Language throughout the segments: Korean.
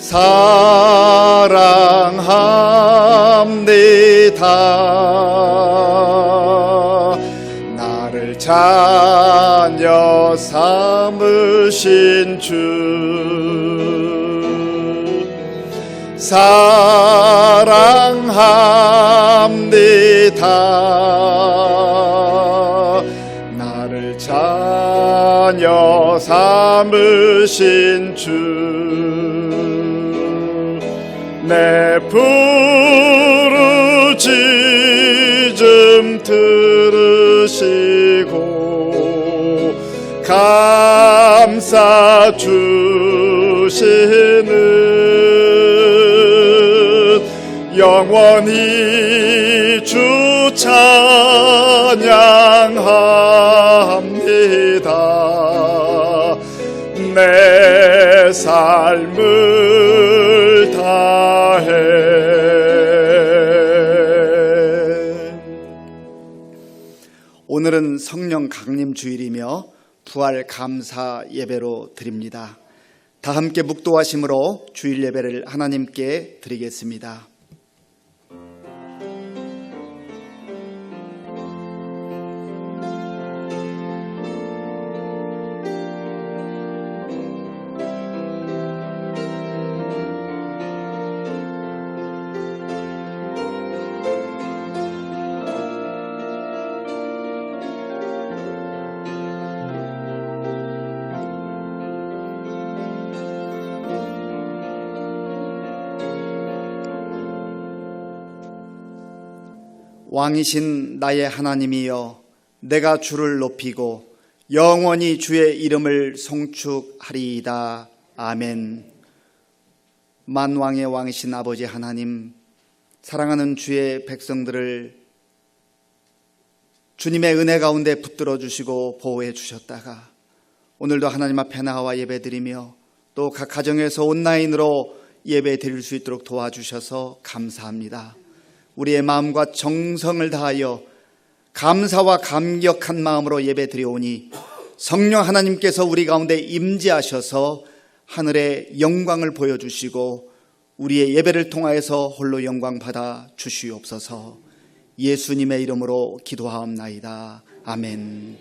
사랑합니다. 나를 자녀 삼으신 주 사랑합니다. 나를 자녀 삼으신 주 내 부르짖음 들으시고 감싸 주시는 영원히 주 찬양합니다. 내 삶을 다해. 오늘은 성령 강림 주일이며 부활 감사 예배로 드립니다. 다 함께 묵도하심으로 주일 예배를 하나님께 드리겠습니다. 왕이신 나의 하나님이여, 내가 주를 높이고 영원히 주의 이름을 송축하리이다. 아멘. 만왕의 왕이신 아버지 하나님, 사랑하는 주의 백성들을 주님의 은혜 가운데 붙들어 주시고 보호해 주셨다가 오늘도 하나님 앞에 나와 예배 드리며 또 각 가정에서 온라인으로 예배 드릴 수 있도록 도와주셔서 감사합니다. 우리의 마음과 정성을 다하여 감사와 감격한 마음으로 예배 드려오니 성령 하나님께서 우리 가운데 임재하셔서 하늘의 영광을 보여주시고 우리의 예배를 통하여서 홀로 영광 받아 주시옵소서. 예수님의 이름으로 기도하옵나이다. 아멘.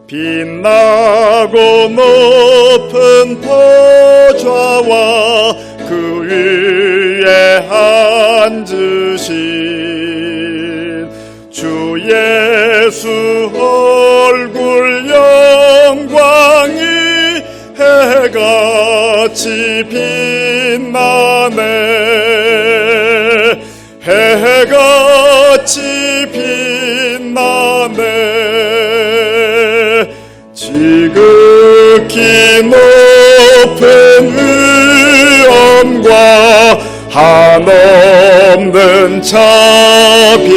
빛나고 높은 보좌와 그 위에 앉으신 주 예수 얼굴 영광이 해같이 빛나네. 해같이 빛나네. 지극히 높은 위엄과 한없는 자비를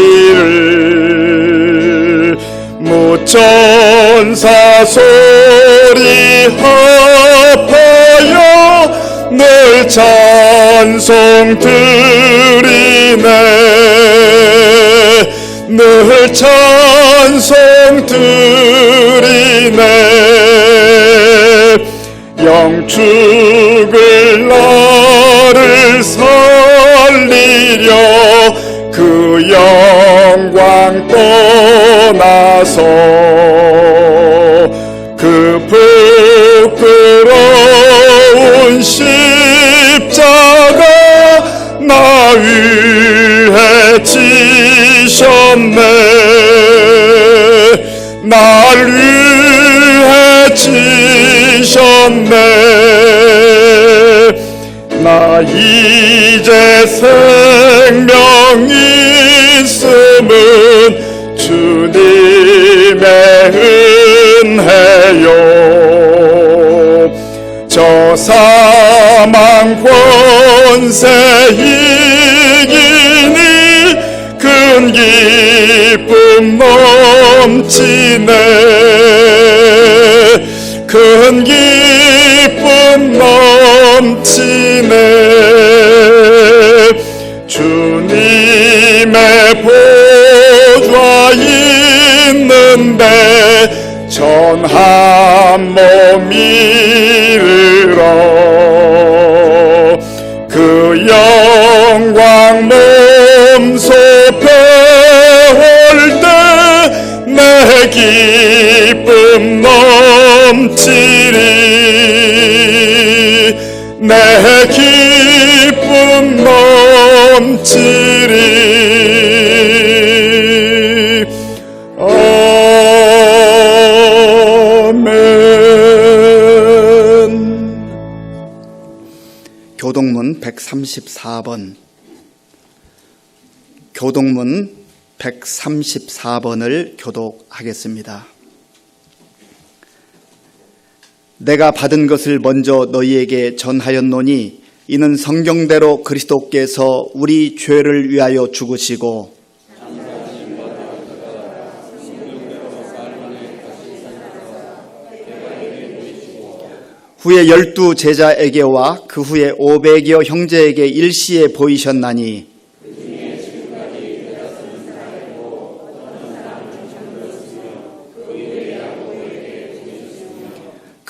무천사 소리 합하여 늘 찬송 드리네. 늘 찬송 드리네. 영축을 나를 살리려 그 영광 떠나서 그 부끄러운 십자가 나 위해 지셨네. 날 위해 지셨네. 나 이제 생명 있음은 주님의 은혜요. 저 사망 권세 이기니 큰 기쁨 넘치네. 큰 기쁨 넘치네. 주님의 한 몸이르러 그 영광 몸소 배울 때 내 기쁨 넘치리 내 기쁨 넘치리 교동문 134번 교동문 134번을 교독하겠습니다. 내가 받은 것을 먼저 너희에게 전하였노니 이는 성경대로 그리스도께서 우리 죄를 위하여 죽으시고 후에 12 제자에게와 그 후에 500여 형제에게 일시에 보이셨나니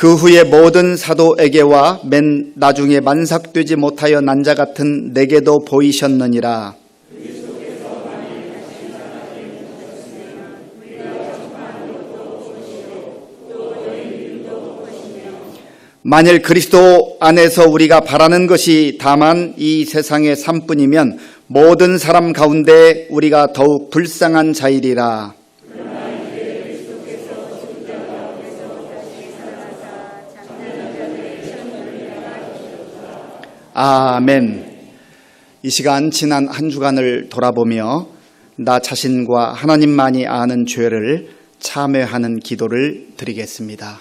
그 후에 모든 사도에게와 맨 나중에 만삭되지 못하여 난 자 같은 내게도 보이셨느니라. 만일 그리스도 안에서 우리가 바라는 것이 다만 이 세상의 삶뿐이면 모든 사람 가운데 우리가 더욱 불쌍한 자이리라. 아멘. 이 시간 지난 한 주간을 돌아보며 나 자신과 하나님만이 아는 죄를 참회하는 기도를 드리겠습니다.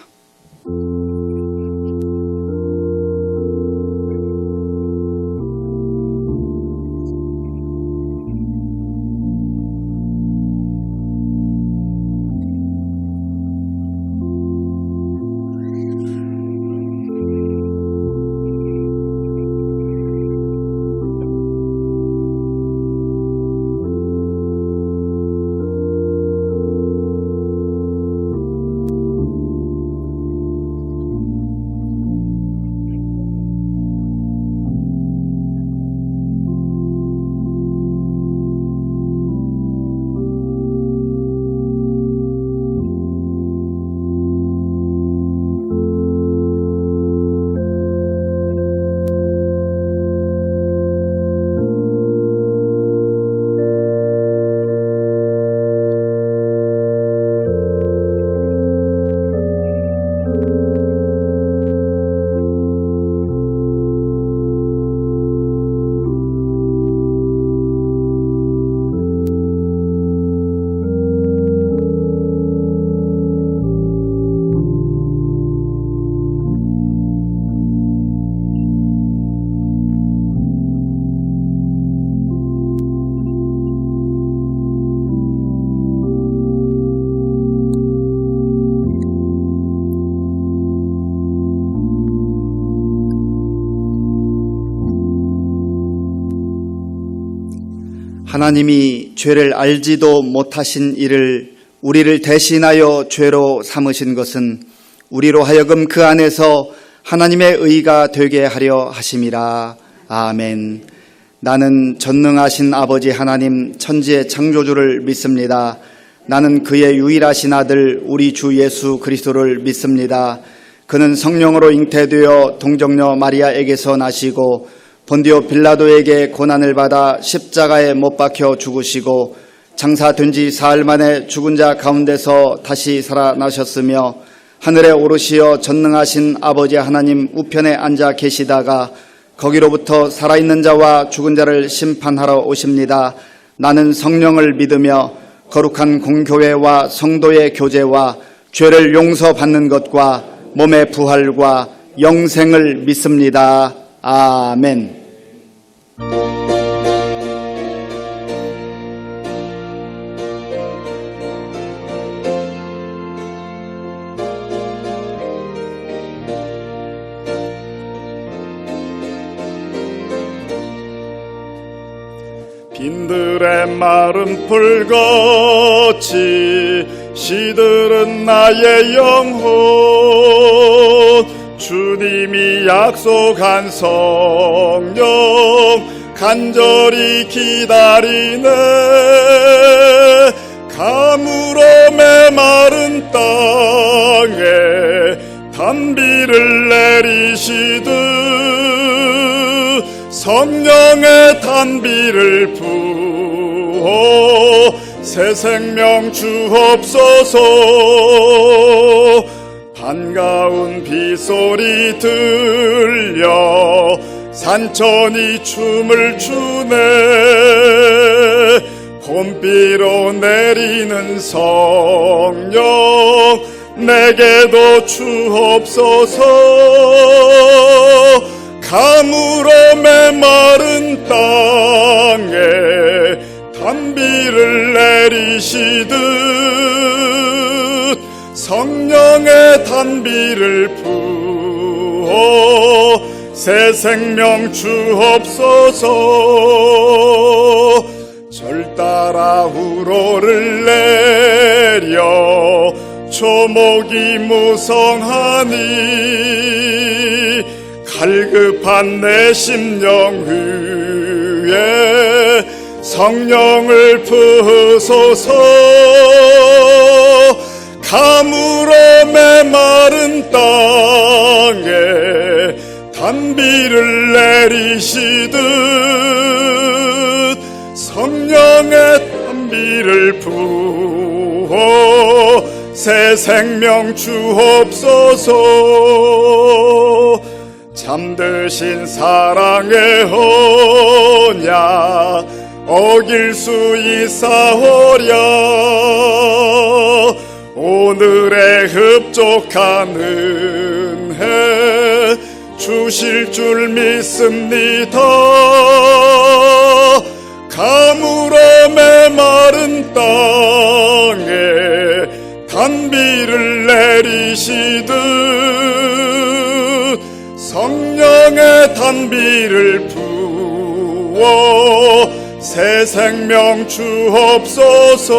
하나님이 죄를 알지도 못하신 이를 우리를 대신하여 죄로 삼으신 것은 우리로 하여금 그 안에서 하나님의 의가 되게 하려 하심이라. 아멘. 나는 전능하신 아버지 하나님 천지의 창조주를 믿습니다. 나는 그의 유일하신 아들 우리 주 예수 그리스도를 믿습니다. 그는 성령으로 잉태되어 동정녀 마리아에게서 나시고 본디오 빌라도에게 고난을 받아 십자가에 못 박혀 죽으시고 장사된 지 사흘 만에 죽은 자 가운데서 다시 살아나셨으며 하늘에 오르시어 전능하신 아버지 하나님 우편에 앉아 계시다가 거기로부터 살아있는 자와 죽은 자를 심판하러 오십니다. 나는 성령을 믿으며 거룩한 공교회와 성도의 교제와 죄를 용서받는 것과 몸의 부활과 영생을 믿습니다. 아멘. 빈들의 마른 풀같이 시들은 나의 영혼 주님이 약속한 성령 간절히 기다리네 가물어 메마른 땅에 단비를 내리시듯 성령의 단비를 부어 새 생명 주옵소서 반가운 비소리 들려 산천이 춤을 추네 봄비로 내리는 성령 내게도 주옵소서 가물어 메마른 땅에 단비를 내리시듯 성령의 단비를 부어 새 생명 주옵소서 절 따라 우로를 내려 초목이 무성하니 갈급한 내 심령 위에 성령을 부으소서 가물어 메마른 땅에 단비를 내리시듯 성령의 단비를 부어 새 생명 주옵소서 잠드신 사랑의 언약 어길 수 있사오랴 오늘의 흡족한 은혜 주실 줄 믿습니다 가물어 메마른 땅에 단비를 내리시듯 성령의 단비를 부어 새 생명 주옵소서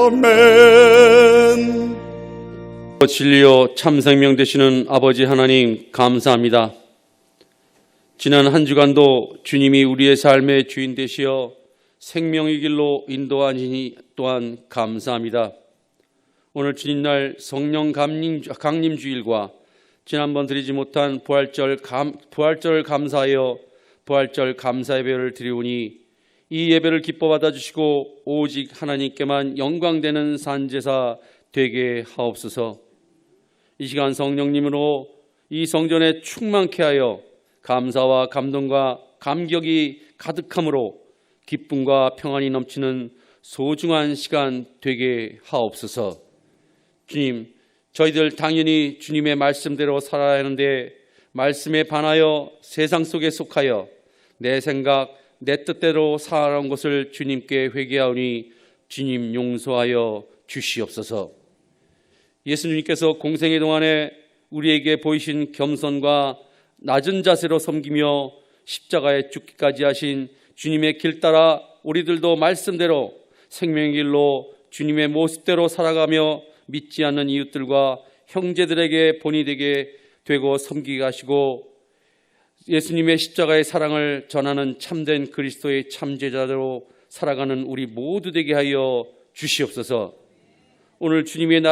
아멘. 진리요 참 생명 되시는 아버지 하나님 감사합니다. 지난 한 주간도 주님이 우리의 삶의 주인 되시어 생명의 길로 인도하시니 또한 감사합니다. 오늘 주님날 성령 강림 주일과 지난번 드리지 못한 부활절 감사하여 부활절 감사 예배를 드리오니 이 예배를 기뻐 받아주시고 오직 하나님께만 영광되는 산제사 되게 하옵소서. 이 시간 성령님으로 이 성전에 충만케 하여 감사와 감동과 감격이 가득함으로 기쁨과 평안이 넘치는 소중한 시간 되게 하옵소서. 주님, 저희들 당연히 주님의 말씀대로 살아야 하는데 말씀에 반하여 세상 속에 속하여 내 생각, 내 뜻대로 살아온 것을 주님께 회개하오니 주님 용서하여 주시옵소서. 예수님께서 공생의 동안에 우리에게 보이신 겸손과 낮은 자세로 섬기며 십자가에 죽기까지 하신 주님의 길 따라 우리들도 말씀대로 생명의 길로 주님의 모습대로 살아가며 믿지 않는 이웃들과 형제들에게 본이 되게 되고 섬기게 하시고 예수님의 십자가의 사랑을 전하는 참된 그리스도의 참제자로 살아가는 우리 모두 되게 하여 주시옵소서. 오늘 주님의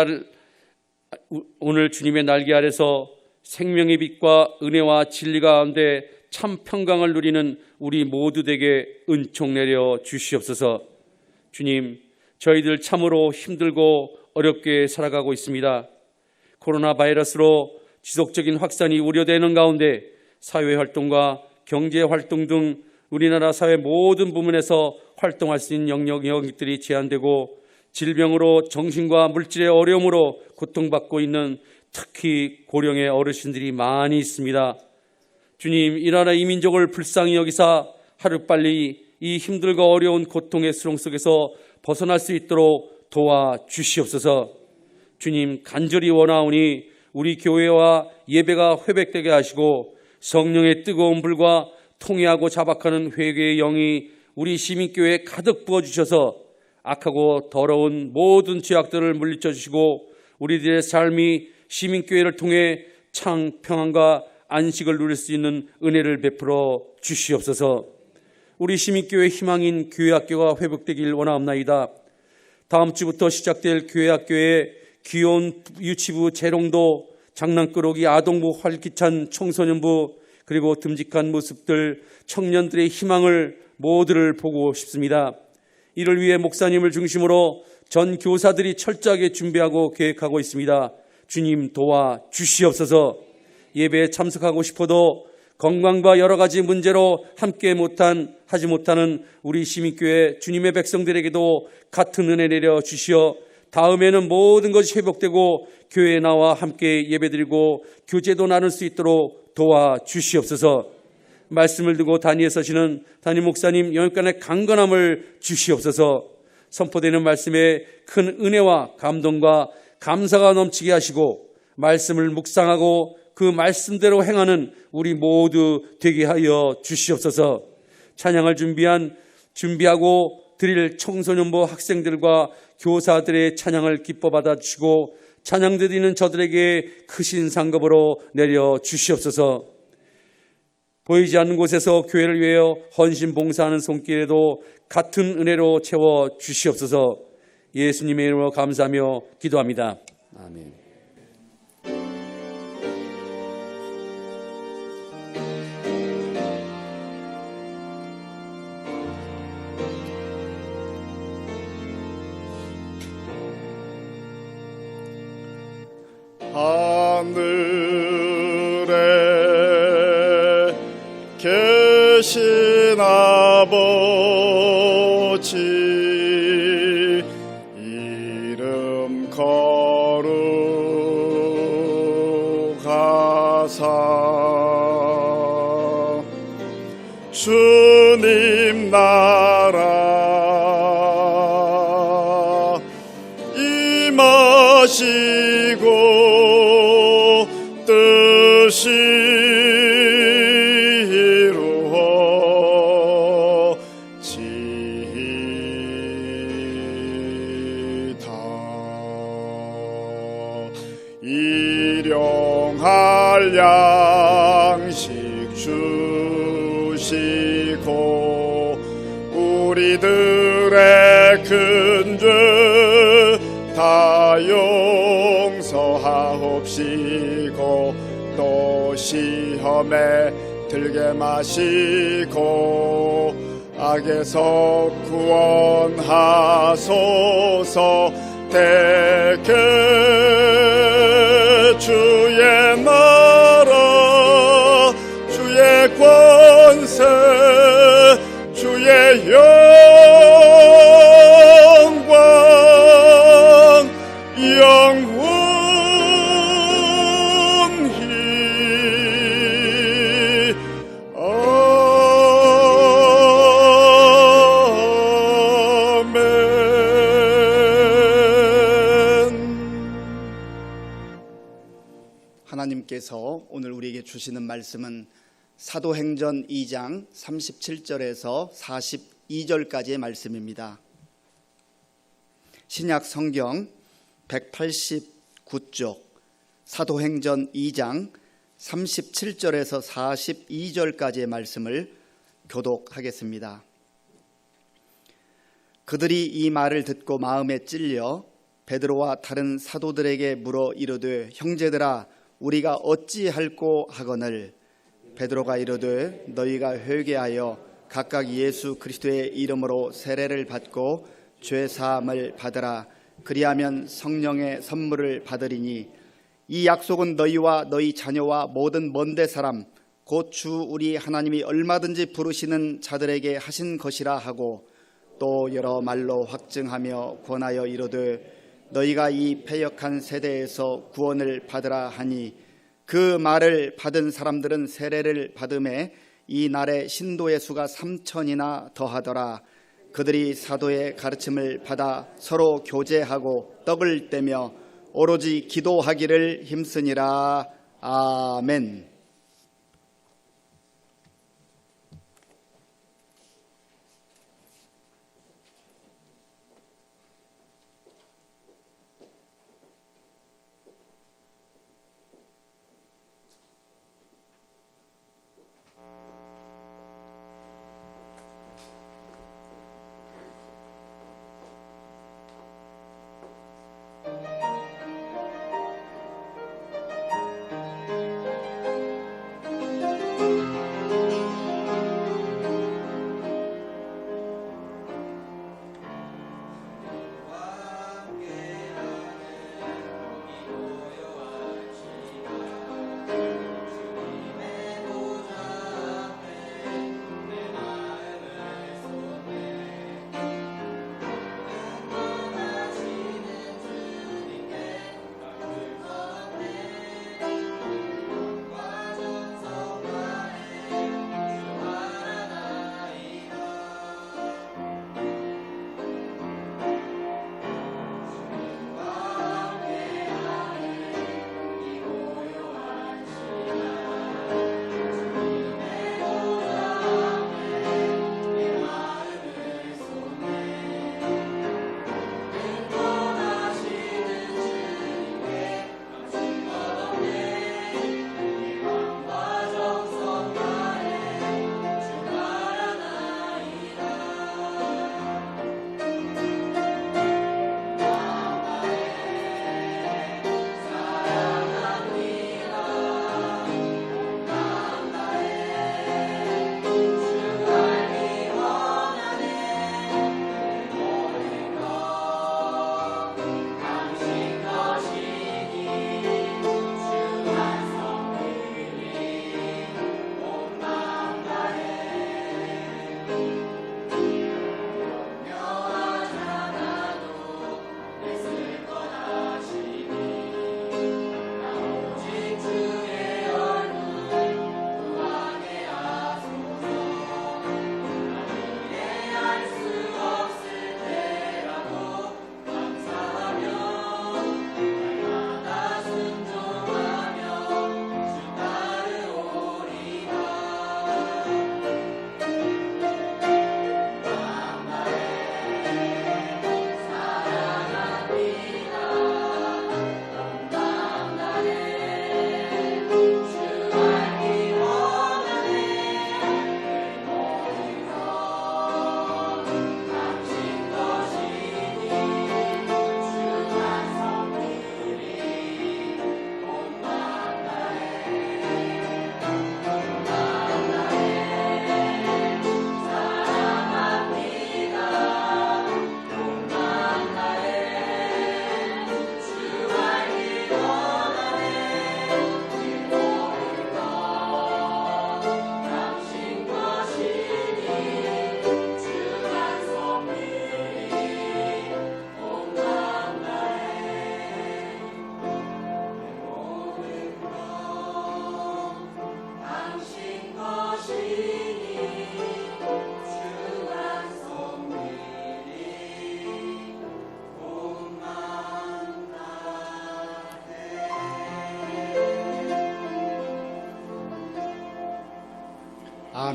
날개 아래서 생명의 빛과 은혜와 진리 가운데 참 평강을 누리는 우리 모두 되게 은총 내려 주시옵소서. 주님, 저희들 참으로 힘들고 어렵게 살아가고 있습니다. 코로나 바이러스로 지속적인 확산이 우려되는 가운데 사회활동과 경제활동 등 우리나라 사회 모든 부문에서 활동할 수 있는 영역들이 제한되고 질병으로 정신과 물질의 어려움으로 고통받고 있는 특히 고령의 어르신들이 많이 있습니다. 주님, 이 나라 이 민족을 불쌍히 여기사 하루빨리 이 힘들고 어려운 고통의 수렁 속에서 벗어날 수 있도록 도와주시옵소서. 주님, 간절히 원하오니 우리 교회와 예배가 회복되게 하시고 성령의 뜨거운 불과 통회하고 자박하는 회개의 영이 우리 시민교회에 가득 부어주셔서 악하고 더러운 모든 죄악들을 물리쳐 주시고 우리들의 삶이 시민교회를 통해 참 평안과 안식을 누릴 수 있는 은혜를 베풀어 주시옵소서. 우리 시민교회 희망인 교회학교가 회복되길 원하옵나이다. 다음 주부터 시작될 교회학교에 귀여운 유치부 재롱도, 장난꾸러기 아동부 활기찬 청소년부, 그리고 듬직한 모습들, 청년들의 희망을 모두를 보고 싶습니다. 이를 위해 목사님을 중심으로 전 교사들이 철저하게 준비하고 계획하고 있습니다. 주님 도와 주시옵소서. 예배에 참석하고 싶어도 건강과 여러 가지 문제로 함께 하지 못하는 우리 시민교회 주님의 백성들에게도 같은 은혜 내려 주시어 다음에는 모든 것이 회복되고 교회에 나와 함께 예배드리고 교제도 나눌 수 있도록 도와 주시옵소서. 말씀을 두고 단위에 서시는 담임 목사님 영육간의 강건함을 주시옵소서. 선포되는 말씀에 큰 은혜와 감동과 감사가 넘치게 하시고 말씀을 묵상하고 그 말씀대로 행하는 우리 모두 되게 하여 주시옵소서. 찬양을 준비하고 드릴 청소년부 학생들과 교사들의 찬양을 기뻐 받아주시고 찬양 드리는 저들에게 크신 상급으로 내려 주시옵소서. 보이지 않는 곳에서 교회를 위하여 헌신 봉사하는 손길에도 같은 은혜로 채워 주시옵소서. 예수님의 이름으로 감사하며 기도합니다. 아멘. 하늘에 계신 아버지 이름 거룩하사 주님 나라 임하시고 뜻이 이루어지이다. 일용할 양식 주시고 우리들의 큰 죄 다 용서하옵시고 또 시험에 들게 마시고 악에서 구원하소서. 대개 주의 나라 주의 권세 주의 영광 영원히 하나님께서 오늘 우리에게 주시는 말씀은 사도행전 2장 37절에서 42절까지의 말씀입니다. 신약 성경 189쪽 사도행전 2장 37절에서 42절까지의 말씀을 교독하겠습니다. 그들이 이 말을 듣고 마음에 찔려 베드로와 다른 사도들에게 물어 이르되 형제들아 우리가 어찌할꼬 하거늘 베드로가 이르되 너희가 회개하여 각각 예수 그리스도의 이름으로 세례를 받고 죄 사함을 받으라. 그리하면 성령의 선물을 받으리니 이 약속은 너희와 너희 자녀와 모든 먼데 사람 곧 주 우리 하나님이 얼마든지 부르시는 자들에게 하신 것이라 하고 또 여러 말로 확증하며 권하여 이르되 너희가 이 패역한 세대에서 구원을 받으라 하니 그 말을 받은 사람들은 세례를 받음에 이 날에 신도의 수가 3,000이나 더하더라. 그들이 사도의 가르침을 받아 서로 교제하고 떡을 떼며 오로지 기도하기를 힘쓰니라. 아멘.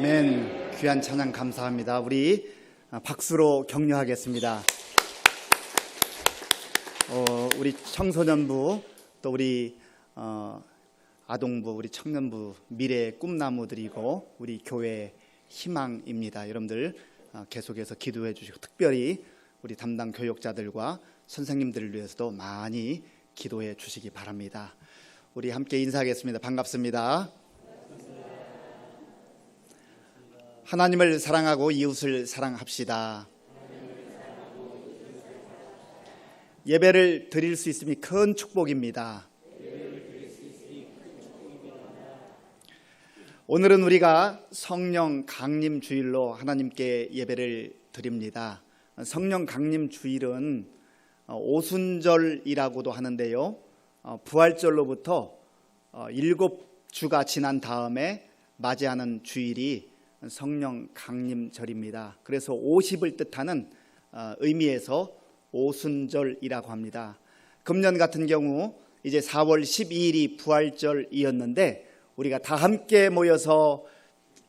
아멘. 귀한 찬양 감사합니다. 우리 박수로 격려하겠습니다. 우리 청소년부 또 우리 아동부, 우리 청년부 미래의 꿈나무들이고 우리 교회의 희망입니다. 여러분들 계속해서 기도해 주시고 특별히 우리 담당 교육자들과 선생님들을 위해서도 많이 기도해 주시기 바랍니다. 우리 함께 인사하겠습니다. 반갑습니다. 하나님을 사랑하고 이웃을 사랑합시다. 예배를 드릴 수 있음이 큰 축복입니다. 오늘은 우리가 성령 강림 주일로 하나님께 예배를 드립니다. 성령 강림 주일은 오순절이라고도 하는데요, 부활절로부터 7주가 지난 다음에 맞이하는 주일이 성령 강림절입니다. 그래서 50을 뜻하는 의미에서 오순절이라고 합니다. 금년 같은 경우 이제 4월 12일이 부활절이었는데 우리가 다 함께 모여서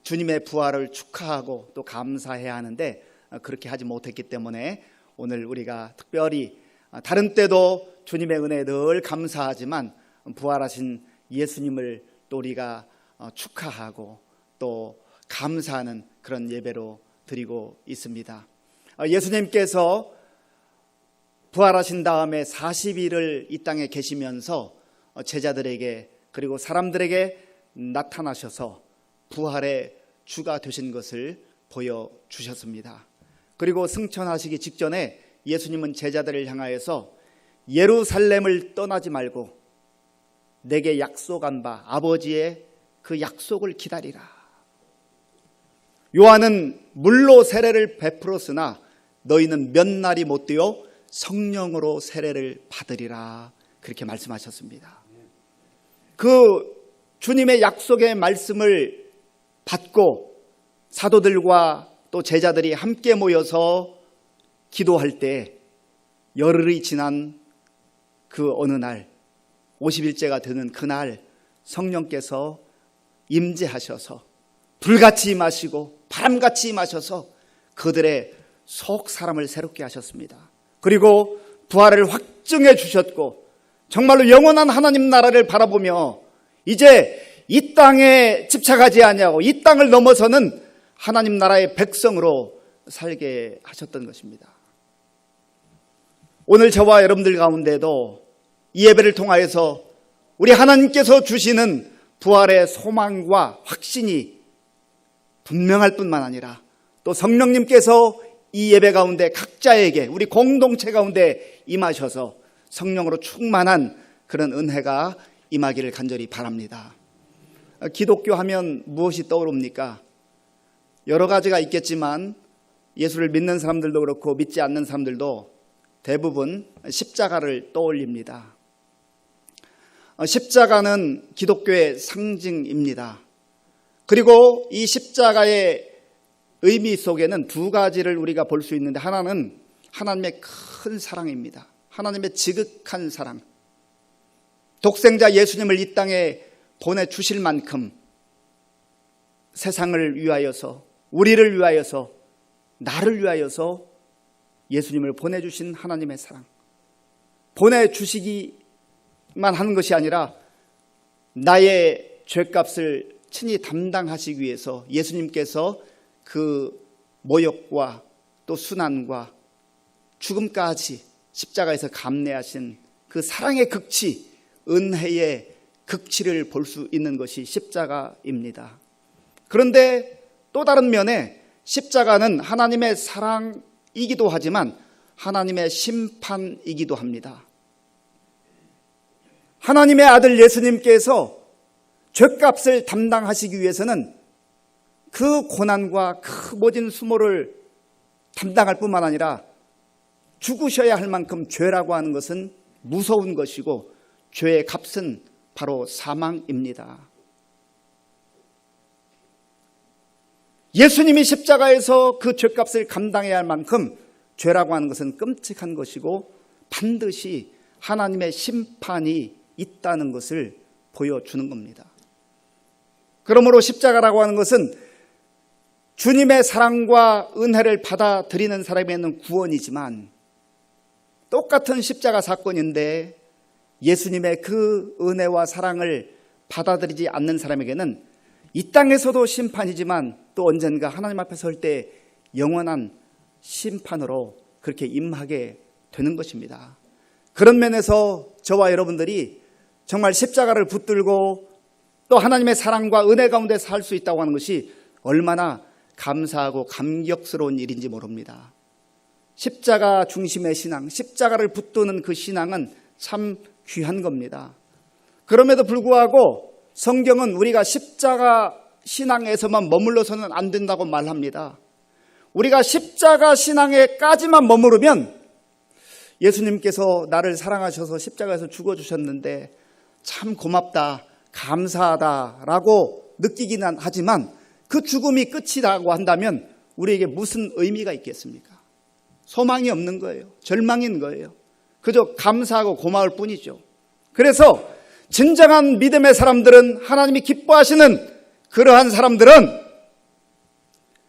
주님의 부활을 축하하고 또 감사해야 하는데 그렇게 하지 못했기 때문에 오늘 우리가 특별히 다른 때도 주님의 은혜에 늘 감사하지만 부활하신 예수님을 또 우리가 축하하고 또 감사하는 그런 예배로 드리고 있습니다. 예수님께서 부활하신 다음에 40일을 이 땅에 계시면서 제자들에게 그리고 사람들에게 나타나셔서 부활의 주가 되신 것을 보여주셨습니다. 그리고 승천하시기 직전에 예수님은 제자들을 향하여서 예루살렘을 떠나지 말고 내게 약속한 바 아버지의 그 약속을 기다리라. 요한은 물로 세례를 베풀었으나 너희는 몇 날이 못 되어 성령으로 세례를 받으리라. 그렇게 말씀하셨습니다. 그 주님의 약속의 말씀을 받고 사도들과 또 제자들이 함께 모여서 기도할 때 열흘이 지난 그 어느 날 50일째가 되는 그날 성령께서 임재하셔서 불같이 임하시고 바람같이 임하셔서 그들의 속 사람을 새롭게 하셨습니다. 그리고 부활을 확증해 주셨고 정말로 영원한 하나님 나라를 바라보며 이제 이 땅에 집착하지 아니하고 이 땅을 넘어서는 하나님 나라의 백성으로 살게 하셨던 것입니다. 오늘 저와 여러분들 가운데도 이 예배를 통하여서 우리 하나님께서 주시는 부활의 소망과 확신이 분명할 뿐만 아니라 또 성령님께서 이 예배 가운데 각자에게 우리 공동체 가운데 임하셔서 성령으로 충만한 그런 은혜가 임하기를 간절히 바랍니다. 기독교 하면 무엇이 떠오릅니까? 여러 가지가 있겠지만 예수를 믿는 사람들도 그렇고 믿지 않는 사람들도 대부분 십자가를 떠올립니다. 십자가는 기독교의 상징입니다. 그리고 이 십자가의 의미 속에는 두 가지를 우리가 볼 수 있는데 하나는 하나님의 큰 사랑입니다. 하나님의 지극한 사랑. 독생자 예수님을 이 땅에 보내주실 만큼 세상을 위하여서 우리를 위하여서 나를 위하여서 예수님을 보내주신 하나님의 사랑. 보내주시기만 하는 것이 아니라 나의 죄값을 친히 담당하시기 위해서 예수님께서 그 모욕과 또 순환과 죽음까지 십자가에서 감내하신 그 사랑의 극치, 은혜의 극치를 볼 수 있는 것이 십자가입니다. 그런데 또 다른 면에 십자가는 하나님의 사랑이기도 하지만 하나님의 심판이기도 합니다. 하나님의 아들 예수님께서 죄값을 담당하시기 위해서는 그 고난과 그 모진 수모를 담당할 뿐만 아니라 죽으셔야 할 만큼 죄라고 하는 것은 무서운 것이고 죄의 값은 바로 사망입니다. 예수님이 십자가에서 그 죄값을 감당해야 할 만큼 죄라고 하는 것은 끔찍한 것이고 반드시 하나님의 심판이 있다는 것을 보여주는 겁니다. 그러므로 십자가라고 하는 것은 주님의 사랑과 은혜를 받아들이는 사람에게는 구원이지만 똑같은 십자가 사건인데 예수님의 그 은혜와 사랑을 받아들이지 않는 사람에게는 이 땅에서도 심판이지만 또 언젠가 하나님 앞에 설 때 영원한 심판으로 그렇게 임하게 되는 것입니다. 그런 면에서 저와 여러분들이 정말 십자가를 붙들고 또 하나님의 사랑과 은혜 가운데 살 수 있다고 하는 것이 얼마나 감사하고 감격스러운 일인지 모릅니다. 십자가 중심의 신앙, 십자가를 붙드는 그 신앙은 참 귀한 겁니다. 그럼에도 불구하고 성경은 우리가 십자가 신앙에서만 머물러서는 안 된다고 말합니다. 우리가 십자가 신앙에까지만 머무르면 예수님께서 나를 사랑하셔서 십자가에서 죽어주셨는데 참 고맙다, 감사하다라고 느끼기는 하지만 그 죽음이 끝이라고 한다면 우리에게 무슨 의미가 있겠습니까? 소망이 없는 거예요. 절망인 거예요. 그저 감사하고 고마울 뿐이죠. 그래서 진정한 믿음의 사람들은, 하나님이 기뻐하시는 그러한 사람들은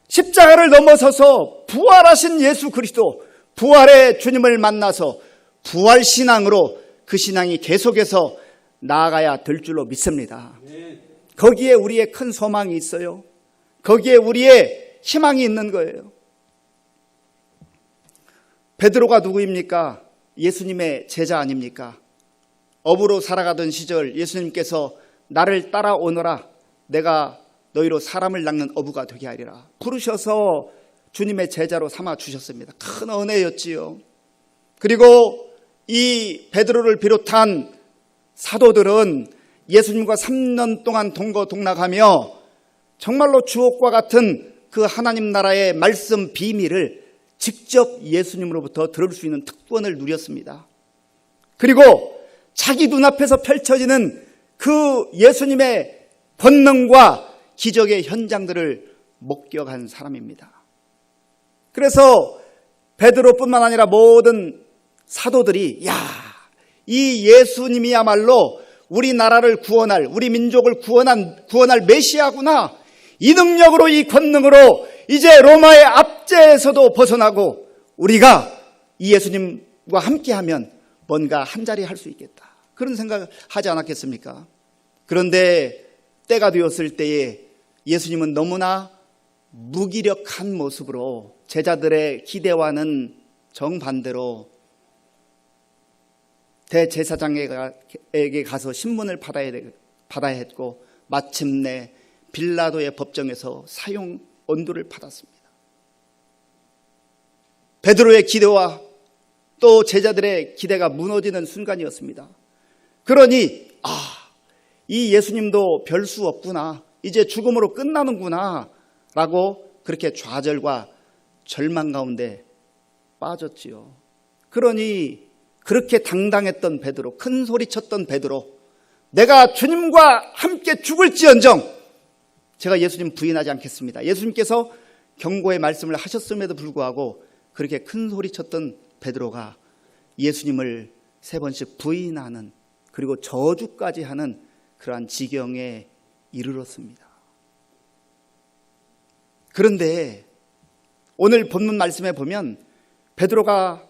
십자가를 넘어서서 부활하신 예수 그리스도, 부활의 주님을 만나서 부활신앙으로 그 신앙이 계속해서 나아가야 될 줄로 믿습니다. 거기에 우리의 큰 소망이 있어요. 거기에 우리의 희망이 있는 거예요. 베드로가 누구입니까? 예수님의 제자 아닙니까? 어부로 살아가던 시절 예수님께서 나를 따라오너라, 내가 너희로 사람을 낚는 어부가 되게 하리라 부르셔서 주님의 제자로 삼아 주셨습니다. 큰 은혜였지요. 그리고 이 베드로를 비롯한 사도들은 예수님과 3년 동안 동거동락하며 정말로 주옥과 같은 그 하나님 나라의 말씀 비밀을 직접 예수님으로부터 들을 수 있는 특권을 누렸습니다. 그리고 자기 눈앞에서 펼쳐지는 그 예수님의 권능과 기적의 현장들을 목격한 사람입니다. 그래서 베드로뿐만 아니라 모든 사도들이 이 예수님이야말로 우리나라를 구원할, 우리 민족을 구원할 메시아구나, 이 능력으로, 이 권능으로 이제 로마의 압제에서도 벗어나고 우리가 이 예수님과 함께하면 뭔가 한 자리 할 수 있겠다, 그런 생각을 하지 않았겠습니까? 그런데 때가 되었을 때에 예수님은 너무나 무기력한 모습으로 제자들의 기대와는 정반대로 대제사장에게 가서 신문을 받아야 했고 마침내 빌라도의 법정에서 사형 언도를 받았습니다. 베드로의 기대와 또 제자들의 기대가 무너지는 순간이었습니다. 그러니 이 예수님도 별 수 없구나, 이제 죽음으로 끝나는구나 라고 그렇게 좌절과 절망 가운데 빠졌지요. 그러니 그렇게 당당했던 베드로, 큰 소리쳤던 베드로, 내가 주님과 함께 죽을지언정 제가 예수님 부인하지 않겠습니다, 예수님께서 경고의 말씀을 하셨음에도 불구하고 그렇게 큰 소리쳤던 베드로가 예수님을 3번씩 부인하는, 그리고 저주까지 하는 그러한 지경에 이르렀습니다. 그런데 오늘 본문 말씀에 보면 베드로가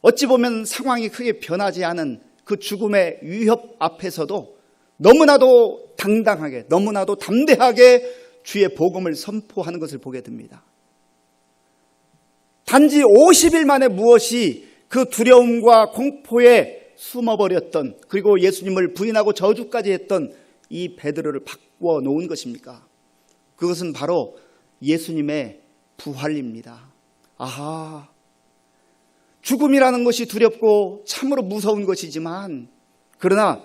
어찌 보면 상황이 크게 변하지 않은 그 죽음의 위협 앞에서도 너무나도 당당하게, 너무나도 담대하게 주의 복음을 선포하는 것을 보게 됩니다. 단지 50일 만에 무엇이 그 두려움과 공포에 숨어버렸던, 그리고 예수님을 부인하고 저주까지 했던 이 베드로를 바꾸어 놓은 것입니까? 그것은 바로 예수님의 부활입니다. 죽음이라는 것이 두렵고 참으로 무서운 것이지만, 그러나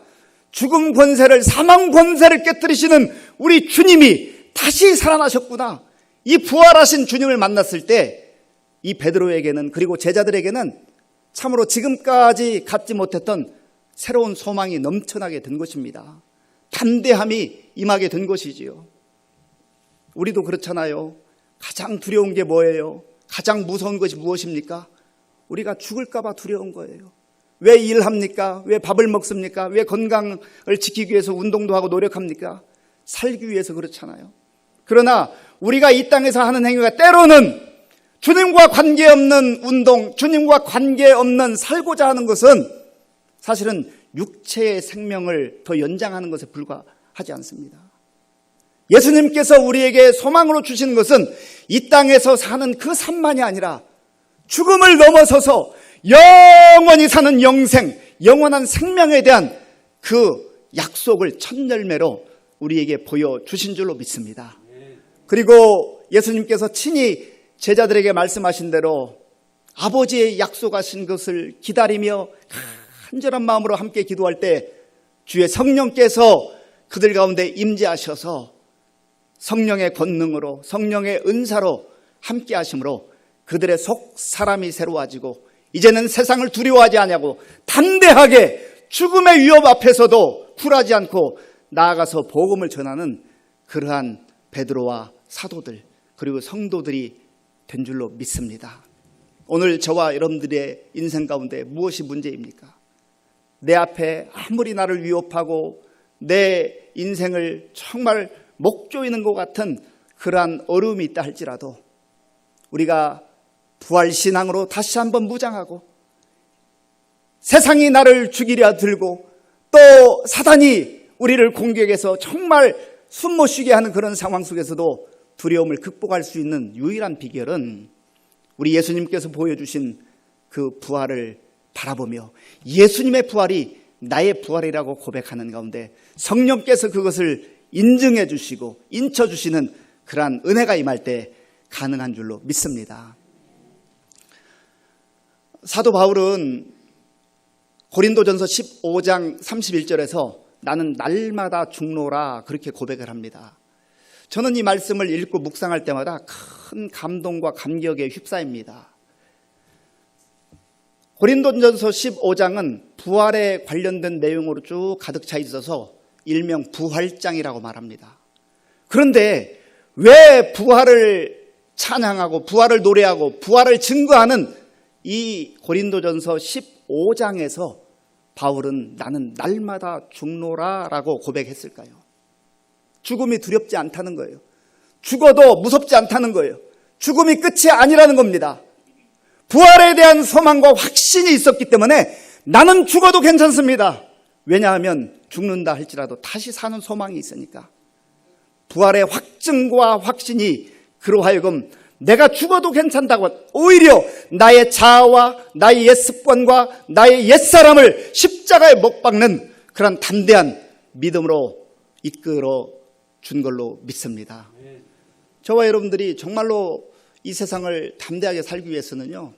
죽음 권세를, 사망 권세를 깨뜨리시는 우리 주님이 다시 살아나셨구나, 이 부활하신 주님을 만났을 때 이 베드로에게는, 그리고 제자들에게는 참으로 지금까지 갖지 못했던 새로운 소망이 넘쳐나게 된 것입니다. 담대함이 임하게 된 것이지요. 우리도 그렇잖아요. 가장 두려운 게 뭐예요? 가장 무서운 것이 무엇입니까? 우리가 죽을까 봐 두려운 거예요. 왜 일합니까? 왜 밥을 먹습니까? 왜 건강을 지키기 위해서 운동도 하고 노력합니까? 살기 위해서 그렇잖아요. 그러나 우리가 이 땅에서 하는 행위가 때로는 주님과 관계없는 운동, 주님과 관계없는 살고자 하는 것은 사실은 육체의 생명을 더 연장하는 것에 불과하지 않습니다. 예수님께서 우리에게 소망으로 주시는 것은 이 땅에서 사는 그 삶만이 아니라 죽음을 넘어서서 영원히 사는 영생, 영원한 생명에 대한 그 약속을 첫 열매로 우리에게 보여주신 줄로 믿습니다. 그리고 예수님께서 친히 제자들에게 말씀하신 대로 아버지의 약속하신 것을 기다리며 간절한 마음으로 함께 기도할 때 주의 성령께서 그들 가운데 임재하셔서 성령의 권능으로, 성령의 은사로 함께 하심으로 그들의 속 사람이 새로워지고 이제는 세상을 두려워하지 아니하고 담대하게 죽음의 위협 앞에서도 굴하지 않고 나아가서 복음을 전하는 그러한 베드로와 사도들 그리고 성도들이 된 줄로 믿습니다. 오늘 저와 여러분들의 인생 가운데 무엇이 문제입니까? 내 앞에 아무리 나를 위협하고 내 인생을 정말 목 조이는 것 같은 그러한 어려움이 있다 할지라도 우리가 부활신앙으로 다시 한번 무장하고 세상이 나를 죽이려 들고 또 사단이 우리를 공격해서 정말 숨 못 쉬게 하는 그런 상황 속에서도 두려움을 극복할 수 있는 유일한 비결은 우리 예수님께서 보여주신 그 부활을 바라보며 예수님의 부활이 나의 부활이라고 고백하는 가운데 성령께서 그것을 인증해 주시고 인쳐 주시는 그러한 은혜가 임할 때 가능한 줄로 믿습니다. 사도 바울은 고린도전서 15장 31절에서 나는 날마다 죽노라 그렇게 고백을 합니다. 저는 이 말씀을 읽고 묵상할 때마다 큰 감동과 감격에 휩싸입니다. 고린도전서 15장은 부활에 관련된 내용으로 쭉 가득 차 있어서 일명 부활장이라고 말합니다. 그런데 왜 부활을 찬양하고 부활을 노래하고 부활을 증거하는 이 고린도전서 15장에서 바울은 나는 날마다 죽노라 라고 고백했을까요? 죽음이 두렵지 않다는 거예요. 죽어도 무섭지 않다는 거예요. 죽음이 끝이 아니라는 겁니다. 부활에 대한 소망과 확신이 있었기 때문에 나는 죽어도 괜찮습니다. 왜냐하면 죽는다 할지라도 다시 사는 소망이 있으니까. 부활의 확증과 확신이 그로 하여금 내가 죽어도 괜찮다고 오히려 나의 자아와 나의 옛 습관과 나의 옛사람을 십자가에 못 박는 그런 담대한 믿음으로 이끌어 준 걸로 믿습니다. 저와 여러분들이 정말로 이 세상을 담대하게 살기 위해서는요,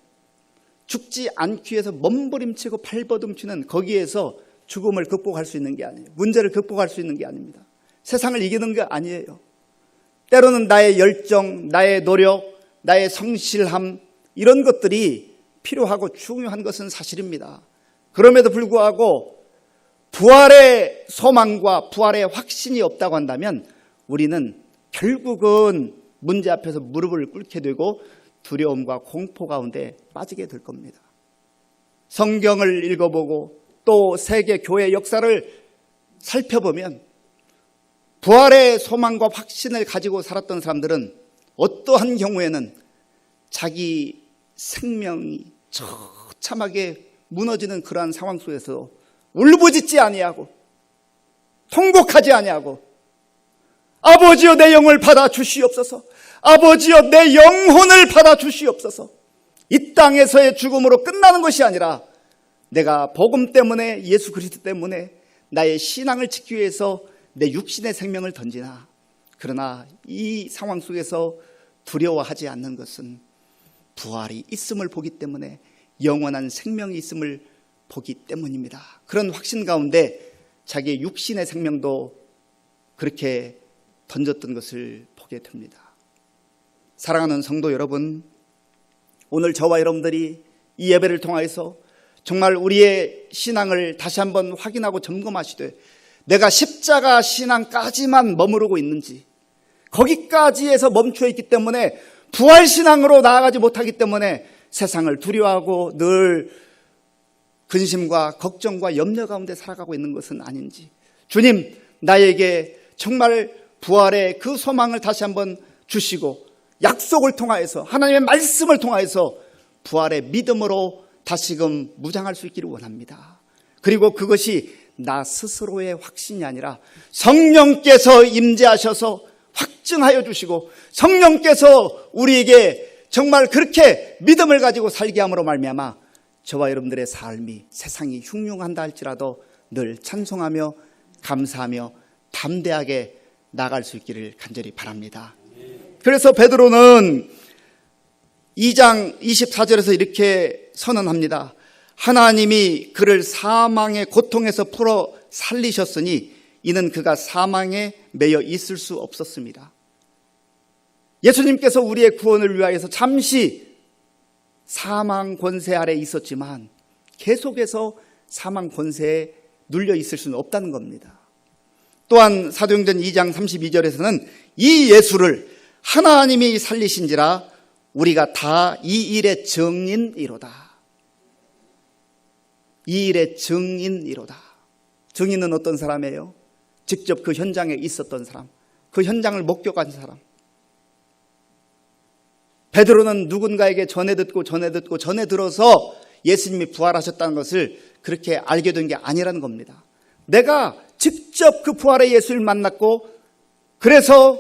죽지 않기 위해서 몸부림치고 발버둥치는 거기에서 죽음을 극복할 수 있는 게 아니에요. 문제를 극복할 수 있는 게 아닙니다. 세상을 이기는 게 아니에요. 때로는 나의 열정, 나의 노력, 나의 성실함 이런 것들이 필요하고 중요한 것은 사실입니다. 그럼에도 불구하고 부활의 소망과 부활의 확신이 없다고 한다면 우리는 결국은 문제 앞에서 무릎을 꿇게 되고 두려움과 공포 가운데 빠지게 될 겁니다. 성경을 읽어보고 또 세계 교회 역사를 살펴보면 부활의 소망과 확신을 가지고 살았던 사람들은 어떠한 경우에는 자기 생명이 처참하게 무너지는 그러한 상황 속에서 울부짖지 아니하고 통곡하지 아니하고 아버지여 내 영을 받아 주시옵소서, 아버지여 내 영혼을 받아 주시옵소서. 이 땅에서의 죽음으로 끝나는 것이 아니라 내가 복음 때문에 예수 그리스도 때문에 나의 신앙을 지키기 위해서 내 육신의 생명을 던지나 그러나 이 상황 속에서 두려워하지 않는 것은 부활이 있음을 보기 때문에 영원한 생명이 있음을 보기 때문입니다. 그런 확신 가운데 자기의 육신의 생명도 그렇게 던졌던 것을 보게 됩니다. 사랑하는 성도 여러분, 오늘 저와 여러분들이 이 예배를 통해서 정말 우리의 신앙을 다시 한번 확인하고 점검하시되 내가 십자가 신앙까지만 머무르고 있는지, 거기까지에서 멈춰 있기 때문에 부활신앙으로 나아가지 못하기 때문에 세상을 두려워하고 늘 근심과 걱정과 염려 가운데 살아가고 있는 것은 아닌지, 주님 나에게 정말 부활의 그 소망을 다시 한번 주시고 약속을 통하여서 하나님의 말씀을 통하여서 부활의 믿음으로 다시금 무장할 수 있기를 원합니다. 그리고 그것이 나 스스로의 확신이 아니라 성령께서 임재하셔서 확증하여 주시고 성령께서 우리에게 정말 그렇게 믿음을 가지고 살게 함으로 말미암아 저와 여러분들의 삶이 세상이 흉흉한다 할지라도 늘 찬송하며 감사하며 담대하게 나갈 수 있기를 간절히 바랍니다. 그래서 베드로는 2장 24절에서 이렇게 선언합니다. 하나님이 그를 사망의 고통에서 풀어 살리셨으니 이는 그가 사망에 매여 있을 수 없었습니다. 예수님께서 우리의 구원을 위하여서 잠시 사망 권세 아래 있었지만 계속해서 사망 권세에 눌려 있을 수는 없다는 겁니다. 또한 사도행전 2장 32절에서는 이 예수를 하나님이 살리신지라 우리가 다 이 일의 증인이로다. 이 일의 증인이로다. 증인은 어떤 사람이에요? 직접 그 현장에 있었던 사람, 그 현장을 목격한 사람. 베드로는 누군가에게 전해 듣고 전해 들어서 예수님이 부활하셨다는 것을 그렇게 알게 된 게 아니라는 겁니다. 내가 직접 그 부활의 예수를 만났고 그래서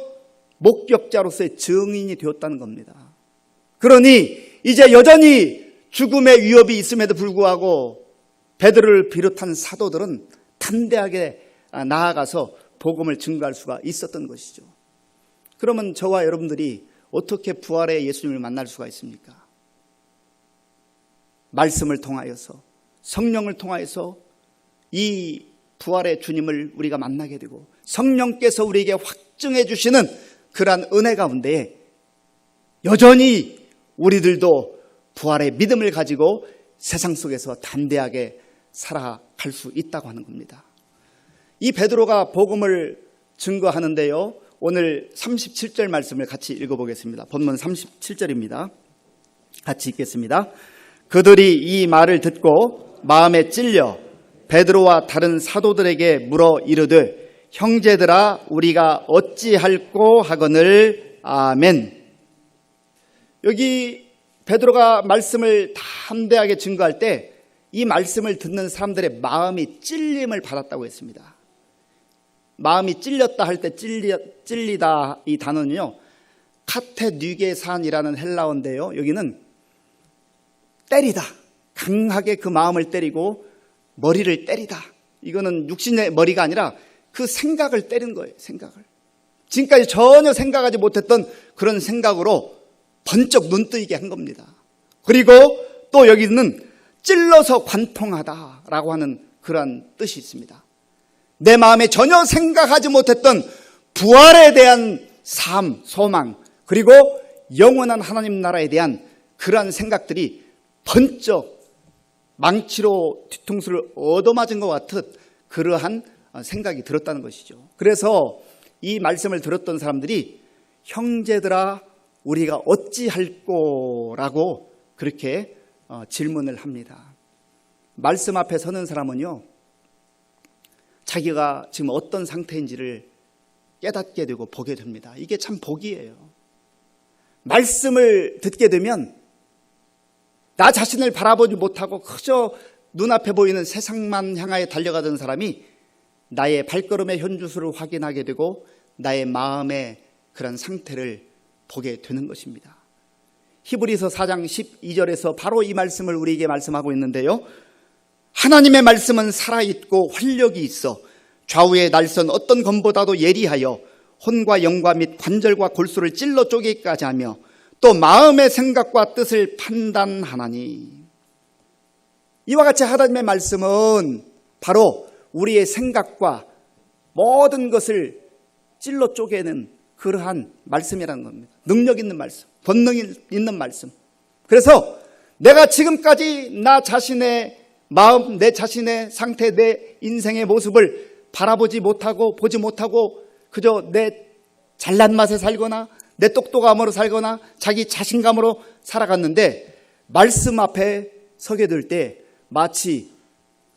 목격자로서의 증인이 되었다는 겁니다. 그러니 이제 여전히 죽음의 위협이 있음에도 불구하고 베드로를 비롯한 사도들은 담대하게 나아가서 복음을 증거할 수가 있었던 것이죠. 그러면 저와 여러분들이 어떻게 부활의 예수님을 만날 수가 있습니까? 말씀을 통하여서 성령을 통하여서 이 부활의 주님을 우리가 만나게 되고 성령께서 우리에게 확증해 주시는 그러한 은혜 가운데 여전히 우리들도 부활의 믿음을 가지고 세상 속에서 담대하게 살아갈 수 있다고 하는 겁니다. 이 베드로가 복음을 증거하는데요, 오늘 37절 말씀을 같이 읽어보겠습니다. 본문 37절입니다. 같이 읽겠습니다. 그들이 이 말을 듣고 마음에 찔려 베드로와 다른 사도들에게 물어 이르되 형제들아 우리가 어찌할꼬 하거늘. 아멘. 여기 베드로가 말씀을 담대하게 증거할 때 이 말씀을 듣는 사람들의 마음이 찔림을 받았다고 했습니다. 마음이 찔렸다 할 때 찔리다 이 단어는요, 카테뉘게산이라는 헬라어인데요, 여기는 때리다, 강하게 그 마음을 때리고 머리를 때리다. 이거는 육신의 머리가 아니라 그 생각을 때린 거예요. 생각을. 지금까지 전혀 생각하지 못했던 그런 생각으로 번쩍 눈뜨이게 한 겁니다. 그리고 또 여기는 찔러서 관통하다라고 하는 그러한 뜻이 있습니다. 내 마음에 전혀 생각하지 못했던 부활에 대한 삶, 소망, 그리고 영원한 하나님 나라에 대한 그러한 생각들이 번쩍 망치로 뒤통수를 얻어맞은 것 같은 그러한 생각이 들었다는 것이죠. 그래서 이 말씀을 들었던 사람들이 형제들아 우리가 어찌할꼬라고 그렇게 질문을 합니다. 말씀 앞에 서는 사람은요, 자기가 지금 어떤 상태인지를 깨닫게 되고 보게 됩니다. 이게 참 복이에요. 말씀을 듣게 되면 나 자신을 바라보지 못하고 그저 눈앞에 보이는 세상만 향하여 달려가던 사람이 나의 발걸음의 현주소를 확인하게 되고 나의 마음의 그런 상태를 보게 되는 것입니다. 히브리서 4장 12절에서 바로 이 말씀을 우리에게 말씀하고 있는데요, 하나님의 말씀은 살아있고 활력이 있어 좌우의 날선 어떤 검보다도 예리하여 혼과 영과 및 관절과 골수를 찔러 쪼개기까지 하며 또 마음의 생각과 뜻을 판단하나니. 이와 같이 하나님의 말씀은 바로 우리의 생각과 모든 것을 찔러 쪼개는 그러한 말씀이라는 겁니다. 능력 있는 말씀, 권능 있는 말씀. 그래서 내가 지금까지 나 자신의 마음, 내 자신의 상태, 내 인생의 모습을 바라보지 못하고 보지 못하고 그저 내 잘난 맛에 살거나 내 똑똑함으로 살거나 자기 자신감으로 살아갔는데 말씀 앞에 서게 될 때 마치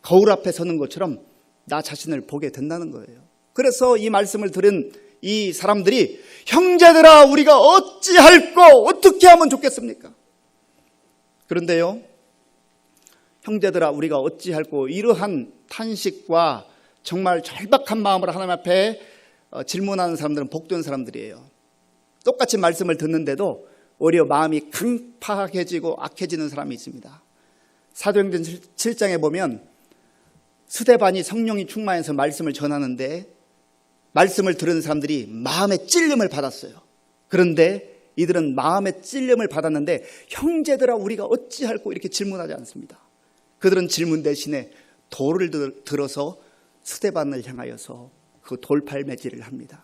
거울 앞에 서는 것처럼 나 자신을 보게 된다는 거예요. 그래서 이 말씀을 들은 이 사람들이 형제들아 우리가 어찌할꼬 어떻게 하면 좋겠습니까? 그런데요, 형제들아 우리가 어찌할꼬 이러한 탄식과 정말 절박한 마음으로 하나님 앞에 질문하는 사람들은 복된 사람들이에요. 똑같이 말씀을 듣는데도 오히려 마음이 강팍해지고 악해지는 사람이 있습니다. 사도행전 7장에 보면 스데반이 성령이 충만해서 말씀을 전하는데 말씀을 들은 사람들이 마음의 찔림을 받았어요. 그런데 이들은 마음의 찔림을 받았는데 형제들아 우리가 어찌할꼬 이렇게 질문하지 않습니다. 그들은 질문 대신에 돌을 들어서 스데반을 향하여서 그 돌팔매질을 합니다.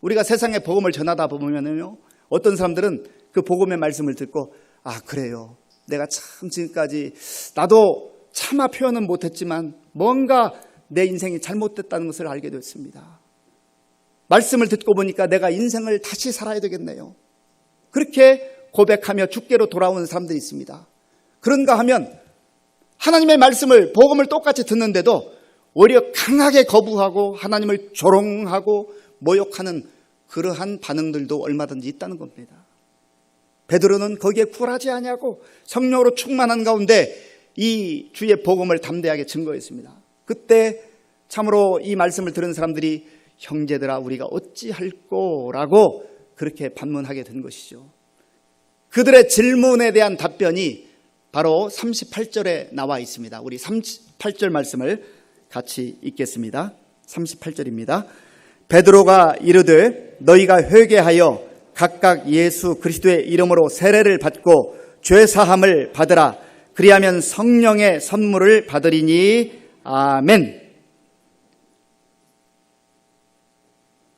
우리가 세상에 복음을 전하다 보면요, 어떤 사람들은 그 복음의 말씀을 듣고 아 그래요, 내가 참 지금까지 나도 차마 표현은 못했지만 뭔가 내 인생이 잘못됐다는 것을 알게 됐습니다. 말씀을 듣고 보니까 내가 인생을 다시 살아야 되겠네요. 그렇게 고백하며 주께로 돌아오는 사람들이 있습니다. 그런가 하면 하나님의 말씀을 복음을 똑같이 듣는데도 오히려 강하게 거부하고 하나님을 조롱하고 모욕하는 그러한 반응들도 얼마든지 있다는 겁니다. 베드로는 거기에 굴하지 아니하고 성령으로 충만한 가운데 이 주의 복음을 담대하게 증거했습니다. 그때 참으로 이 말씀을 들은 사람들이 형제들아 우리가 어찌할꼬라고 그렇게 반문하게 된 것이죠. 그들의 질문에 대한 답변이 바로 38절에 나와 있습니다. 우리 38절 말씀을 같이 읽겠습니다. 38절입니다. 베드로가 이르되 너희가 회개하여 각각 예수 그리스도의 이름으로 세례를 받고 죄사함을 받으라. 그리하면 성령의 선물을 받으리니 아멘.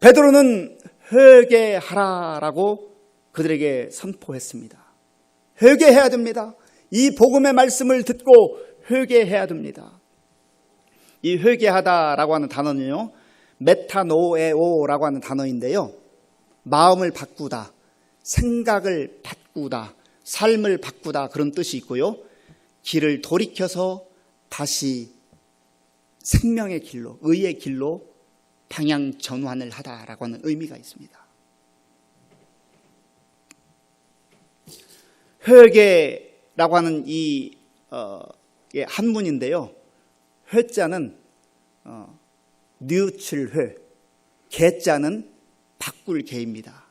베드로는 회개하라라고 그들에게 선포했습니다. 회개해야 됩니다. 이 복음의 말씀을 듣고 회개해야 됩니다. 이 회개하다라고 하는 단어는요, 메타노에오라고 하는 단어인데요, 마음을 바꾸다, 생각을 바꾸다, 삶을 바꾸다 그런 뜻이 있고요, 길을 돌이켜서 다시 생명의 길로, 의의 길로 방향 전환을 하다라고 하는 의미가 있습니다. 회개라고 하는 이 한문인데요, 회자는 뉘우칠회, 개자는 바꿀 개입니다.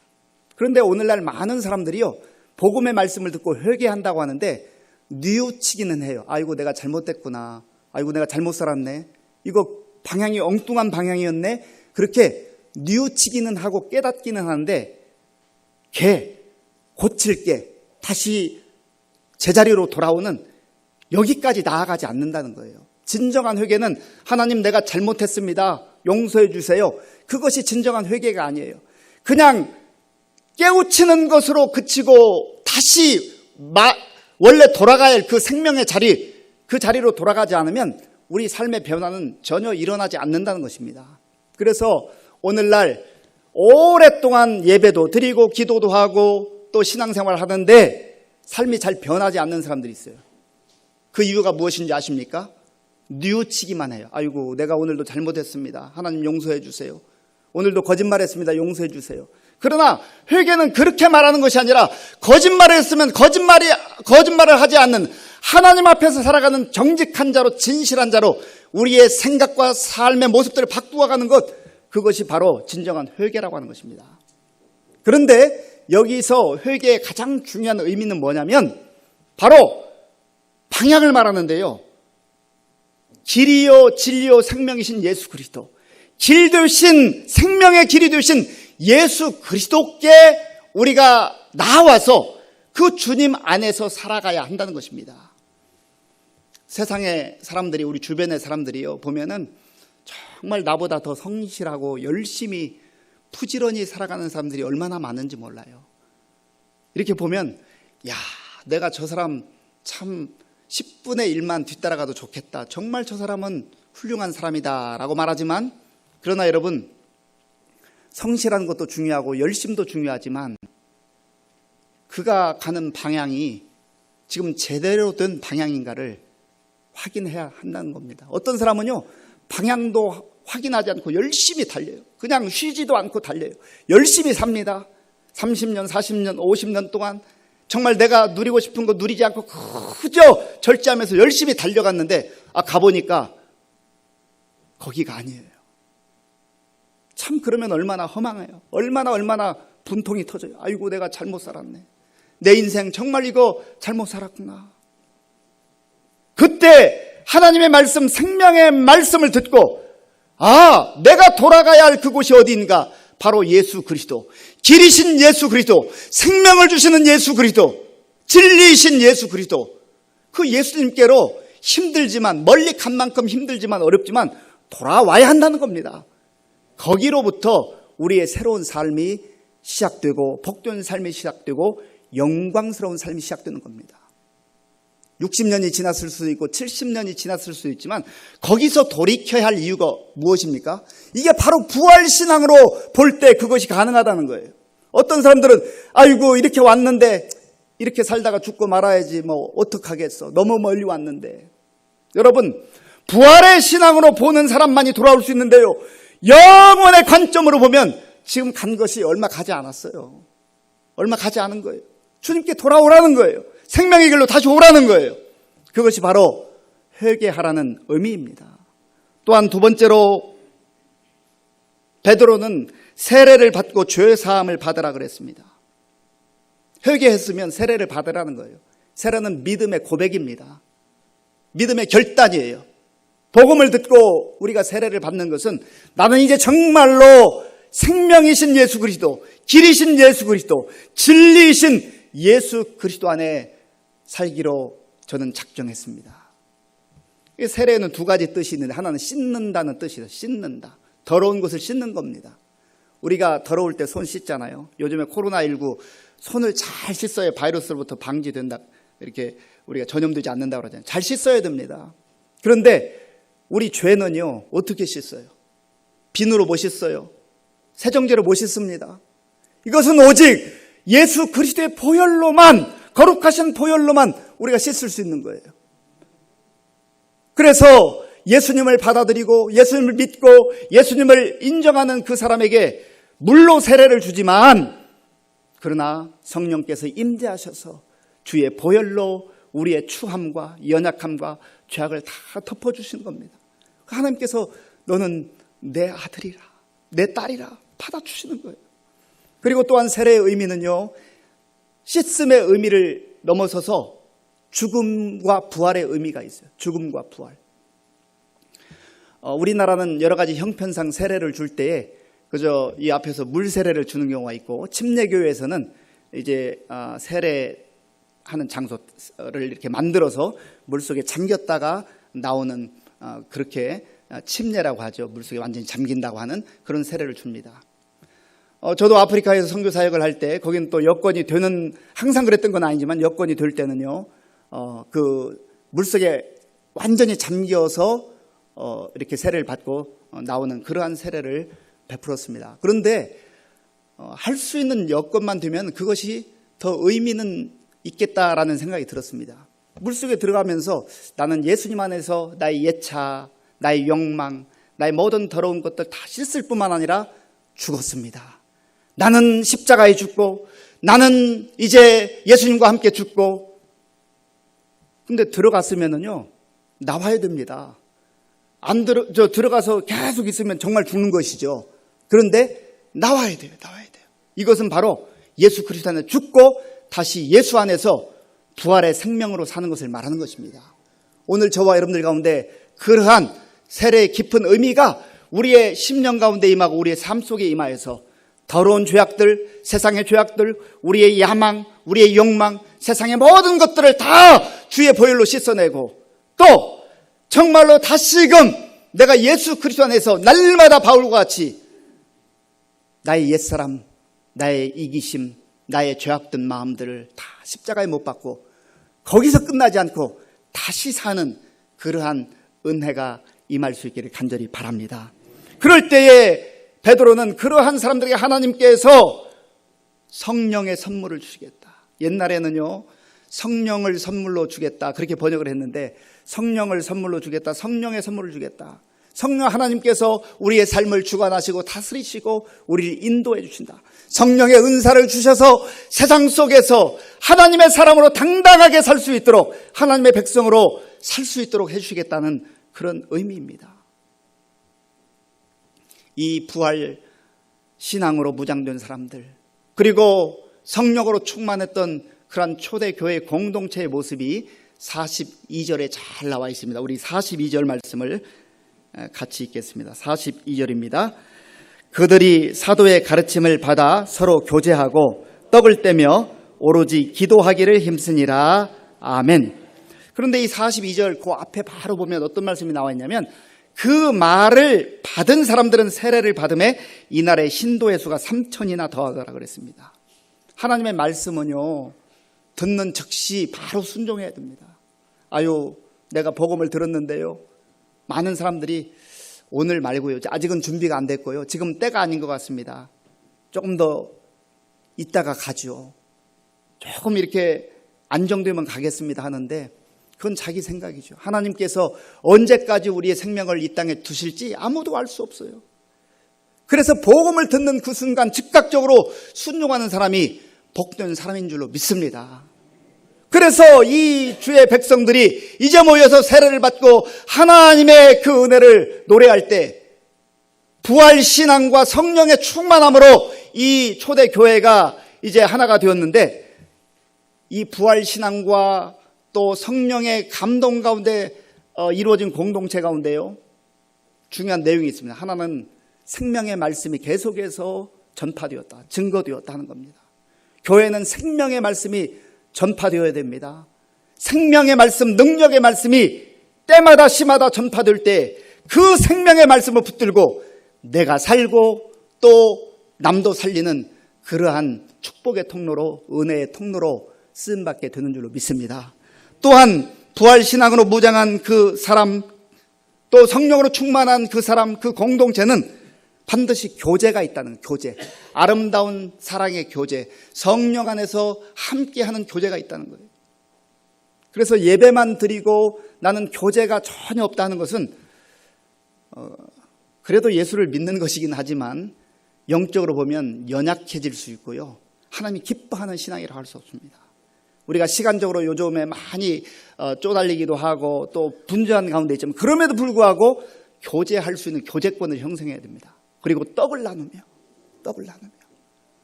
그런데 오늘날 많은 사람들이요, 복음의 말씀을 듣고 회개한다고 하는데 뉘우치기는 해요. 아이고 내가 잘못됐구나, 아이고 내가 잘못 살았네, 이거 방향이 엉뚱한 방향이었네, 그렇게 뉘우치기는 하고 깨닫기는 하는데 개, 고칠 게 다시 제자리로 돌아오는 여기까지 나아가지 않는다는 거예요. 진정한 회개는 하나님 내가 잘못했습니다, 용서해 주세요, 그것이 진정한 회개가 아니에요. 그냥 깨우치는 것으로 그치고 다시 원래 돌아가야 할 그 생명의 자리, 그 자리로 돌아가지 않으면 우리 삶의 변화는 전혀 일어나지 않는다는 것입니다. 그래서 오늘날 오랫동안 예배도 드리고 기도도 하고 또 신앙생활을 하는데 삶이 잘 변하지 않는 사람들이 있어요. 그 이유가 무엇인지 아십니까? 뉘우치기만 해요. 아이고 내가 오늘도 잘못했습니다, 하나님 용서해 주세요, 오늘도 거짓말했습니다, 용서해 주세요. 그러나 회개는 그렇게 말하는 것이 아니라 거짓말을 했으면 거짓말을 하지 않는, 하나님 앞에서 살아가는 정직한 자로, 진실한 자로 우리의 생각과 삶의 모습들을 바꾸어가는 것, 그것이 바로 진정한 회개라고 하는 것입니다. 그런데 여기서 회개의 가장 중요한 의미는 뭐냐면 바로 방향을 말하는데요, 길이요 진리요 생명이신 예수 그리스도, 길 되신, 생명의 길이 되신 예수 그리스도께 우리가 나와서 그 주님 안에서 살아가야 한다는 것입니다. 세상의 사람들이, 우리 주변의 사람들이요, 보면은 정말 나보다 더 성실하고 열심히 부지런히 살아가는 사람들이 얼마나 많은지 몰라요. 이렇게 보면 야, 내가 저 사람 참 10분의 1만 뒤따라가도 좋겠다, 정말 저 사람은 훌륭한 사람이다 라고 말하지만, 그러나 여러분, 성실한 것도 중요하고 열심도 중요하지만 그가 가는 방향이 지금 제대로 된 방향인가를 확인해야 한다는 겁니다. 어떤 사람은요, 방향도 확인하지 않고 열심히 달려요. 그냥 쉬지도 않고 달려요. 열심히 삽니다. 30년, 40년, 50년 동안 정말 내가 누리고 싶은 거 누리지 않고 그저 절제하면서 열심히 달려갔는데 가보니까 거기가 아니에요. 참 그러면 얼마나 허망해요. 얼마나 분통이 터져요. 아이고 내가 잘못 살았네. 내 인생 정말 이거 잘못 살았구나. 그때 하나님의 말씀, 생명의 말씀을 듣고 내가 돌아가야 할 그곳이 어디인가? 바로 예수 그리스도, 길이신 예수 그리스도, 생명을 주시는 예수 그리스도, 진리이신 예수 그리스도, 그 예수님께로 힘들지만, 멀리 간 만큼 힘들지만 어렵지만 돌아와야 한다는 겁니다. 거기로부터 우리의 새로운 삶이 시작되고 복된 삶이 시작되고 영광스러운 삶이 시작되는 겁니다. 60년이 지났을 수도 있고 70년이 지났을 수도 있지만 거기서 돌이켜야 할 이유가 무엇입니까? 이게 바로 부활신앙으로 볼 때 그것이 가능하다는 거예요. 어떤 사람들은 아이고 이렇게 왔는데 이렇게 살다가 죽고 말아야지 뭐 어떡하겠어. 너무 멀리 왔는데. 여러분, 부활의 신앙으로 보는 사람만이 돌아올 수 있는데요, 영원의 관점으로 보면 지금 간 것이 얼마 가지 않았어요. 얼마 가지 않은 거예요. 주님께 돌아오라는 거예요. 생명의 길로 다시 오라는 거예요. 그것이 바로 회개하라는 의미입니다. 또한 두 번째로 베드로는 세례를 받고 죄 사함을 받으라 그랬습니다. 회개했으면 세례를 받으라는 거예요. 세례는 믿음의 고백입니다. 믿음의 결단이에요. 복음을 듣고 우리가 세례를 받는 것은 나는 이제 정말로 생명이신 예수 그리스도, 길이신 예수 그리스도, 진리이신 예수 그리스도 안에 살기로 저는 작정했습니다. 세례에는 두 가지 뜻이 있는데 하나는 씻는다는 뜻이에요. 씻는다. 더러운 것을 씻는 겁니다. 우리가 더러울 때 손 씻잖아요. 요즘에 코로나19 손을 잘 씻어야 바이러스로부터 방지된다. 이렇게 우리가 전염되지 않는다고 그러잖아요. 잘 씻어야 됩니다. 그런데 우리 죄는요, 어떻게 씻어요? 비누로 못 씻어요. 세정제로 못 씻습니다. 이것은 오직 예수 그리스도의 보혈로만, 거룩하신 보혈로만 우리가 씻을 수 있는 거예요. 그래서 예수님을 받아들이고 예수님을 믿고 예수님을 인정하는 그 사람에게 물로 세례를 주지만, 그러나 성령께서 임재하셔서 주의 보혈로 우리의 추함과 연약함과 죄악을 다 덮어주시는 겁니다. 하나님께서 너는 내 아들이라, 내 딸이라 받아주시는 거예요. 그리고 또한 세례의 의미는요, 씻음의 의미를 넘어서서 죽음과 부활의 의미가 있어요. 죽음과 부활. 우리나라는 여러 가지 형편상 세례를 줄 때에 그저 이 앞에서 물 세례를 주는 경우가 있고, 침례교회에서는 이제 세례하는 장소를 이렇게 만들어서 물속에 잠겼다가 나오는 그렇게 침례라고 하죠. 물속에 완전히 잠긴다고 하는 그런 세례를 줍니다. 저도 아프리카에서 선교 사역을 할 때 거기는 또 여건이 되는, 항상 그랬던 건 아니지만 여건이 될 때는요, 그 물속에 완전히 잠겨서 이렇게 세례를 받고 나오는 그러한 세례를 베풀었습니다. 그런데 할 수 있는 여건만 되면 그것이 더 의미는 있겠다라는 생각이 들었습니다. 물속에 들어가면서 나는 예수님 안에서 나의 예차, 나의 욕망, 나의 모든 더러운 것들 다 씻을 뿐만 아니라 죽었습니다. 나는 십자가에 죽고 나는 이제 예수님과 함께 죽고. 근데 들어갔으면은요, 나와야 됩니다. 들어가서 계속 있으면 정말 죽는 것이죠. 그런데 나와야 돼요. 이것은 바로 예수 그리스도 안에 죽고 다시 예수 안에서 부활의 생명으로 사는 것을 말하는 것입니다. 오늘 저와 여러분들 가운데 그러한 세례의 깊은 의미가 우리의 심령 가운데 임하고 우리의 삶 속에 임하여서 더러운 죄악들, 세상의 죄악들, 우리의 야망, 우리의 욕망, 세상의 모든 것들을 다 주의 보혈로 씻어내고, 또 정말로 다시금 내가 예수 그리스도 안에서 날마다 바울과 같이 나의 옛사람, 나의 이기심, 나의 죄악된 마음들을 다 십자가에 못 박고 거기서 끝나지 않고 다시 사는 그러한 은혜가 임할 수 있기를 간절히 바랍니다. 그럴 때에 베드로는 그러한 사람들에게 하나님께서 성령의 선물을 주시겠다. 옛날에는요, 성령을 선물로 주겠다 그렇게 번역을 했는데, 성령을 선물로 주겠다, 성령의 선물을 주겠다. 성령 하나님께서 우리의 삶을 주관하시고 다스리시고 우리를 인도해 주신다. 성령의 은사를 주셔서 세상 속에서 하나님의 사람으로 당당하게 살 수 있도록, 하나님의 백성으로 살 수 있도록 해주시겠다는 그런 의미입니다. 이 부활 신앙으로 무장된 사람들, 그리고 성령으로 충만했던 그런 초대교회 공동체의 모습이 42절에 잘 나와 있습니다. 우리 42절 말씀을 같이 읽겠습니다. 42절입니다. 그들이 사도의 가르침을 받아 서로 교제하고 떡을 떼며 오로지 기도하기를 힘쓰니라. 아멘. 그런데 이 42절 그 앞에 바로 보면 어떤 말씀이 나와 있냐면, 그 말을 받은 사람들은 세례를 받음에 이날의 신도의 수가 3,000이나 더하더라 그랬습니다. 하나님의 말씀은요, 듣는 즉시 바로 순종해야 됩니다. 아유, 내가 복음을 들었는데요, 많은 사람들이 오늘 말고요, 아직은 준비가 안 됐고요, 지금 때가 아닌 것 같습니다, 조금 더 있다가 가죠, 조금 이렇게 안정되면 가겠습니다 하는데, 그건 자기 생각이죠. 하나님께서 언제까지 우리의 생명을 이 땅에 두실지 아무도 알 수 없어요. 그래서 복음을 듣는 그 순간 즉각적으로 순종하는 사람이 복된 사람인 줄로 믿습니다. 그래서 이 주의 백성들이 이제 모여서 세례를 받고 하나님의 그 은혜를 노래할 때, 부활신앙과 성령의 충만함으로 이 초대교회가 이제 하나가 되었는데, 이 부활신앙과 또 성령의 감동 가운데 이루어진 공동체 가운데요, 중요한 내용이 있습니다. 하나는 생명의 말씀이 계속해서 전파되었다, 증거되었다 하는 겁니다. 교회는 생명의 말씀이 전파되어야 됩니다. 생명의 말씀, 능력의 말씀이 때마다 시마다 전파될 때 그 생명의 말씀을 붙들고 내가 살고 또 남도 살리는 그러한 축복의 통로로, 은혜의 통로로 쓰임받게 되는 줄로 믿습니다. 또한 부활신앙으로 무장한 그 사람, 또 성령으로 충만한 그 사람, 그 공동체는 반드시 교제가 있다는, 교제, 아름다운 사랑의 교제, 성령 안에서 함께하는 교제가 있다는 거예요. 그래서 예배만 드리고 나는 교제가 전혀 없다는 것은 그래도 예수를 믿는 것이긴 하지만 영적으로 보면 연약해질 수 있고요, 하나님이 기뻐하는 신앙이라고 할 수 없습니다. 우리가 시간적으로 요즘에 많이 쪼달리기도 하고 또 분주한 가운데 있지만, 그럼에도 불구하고 교제할 수 있는 교제권을 형성해야 됩니다. 그리고 떡을 나누며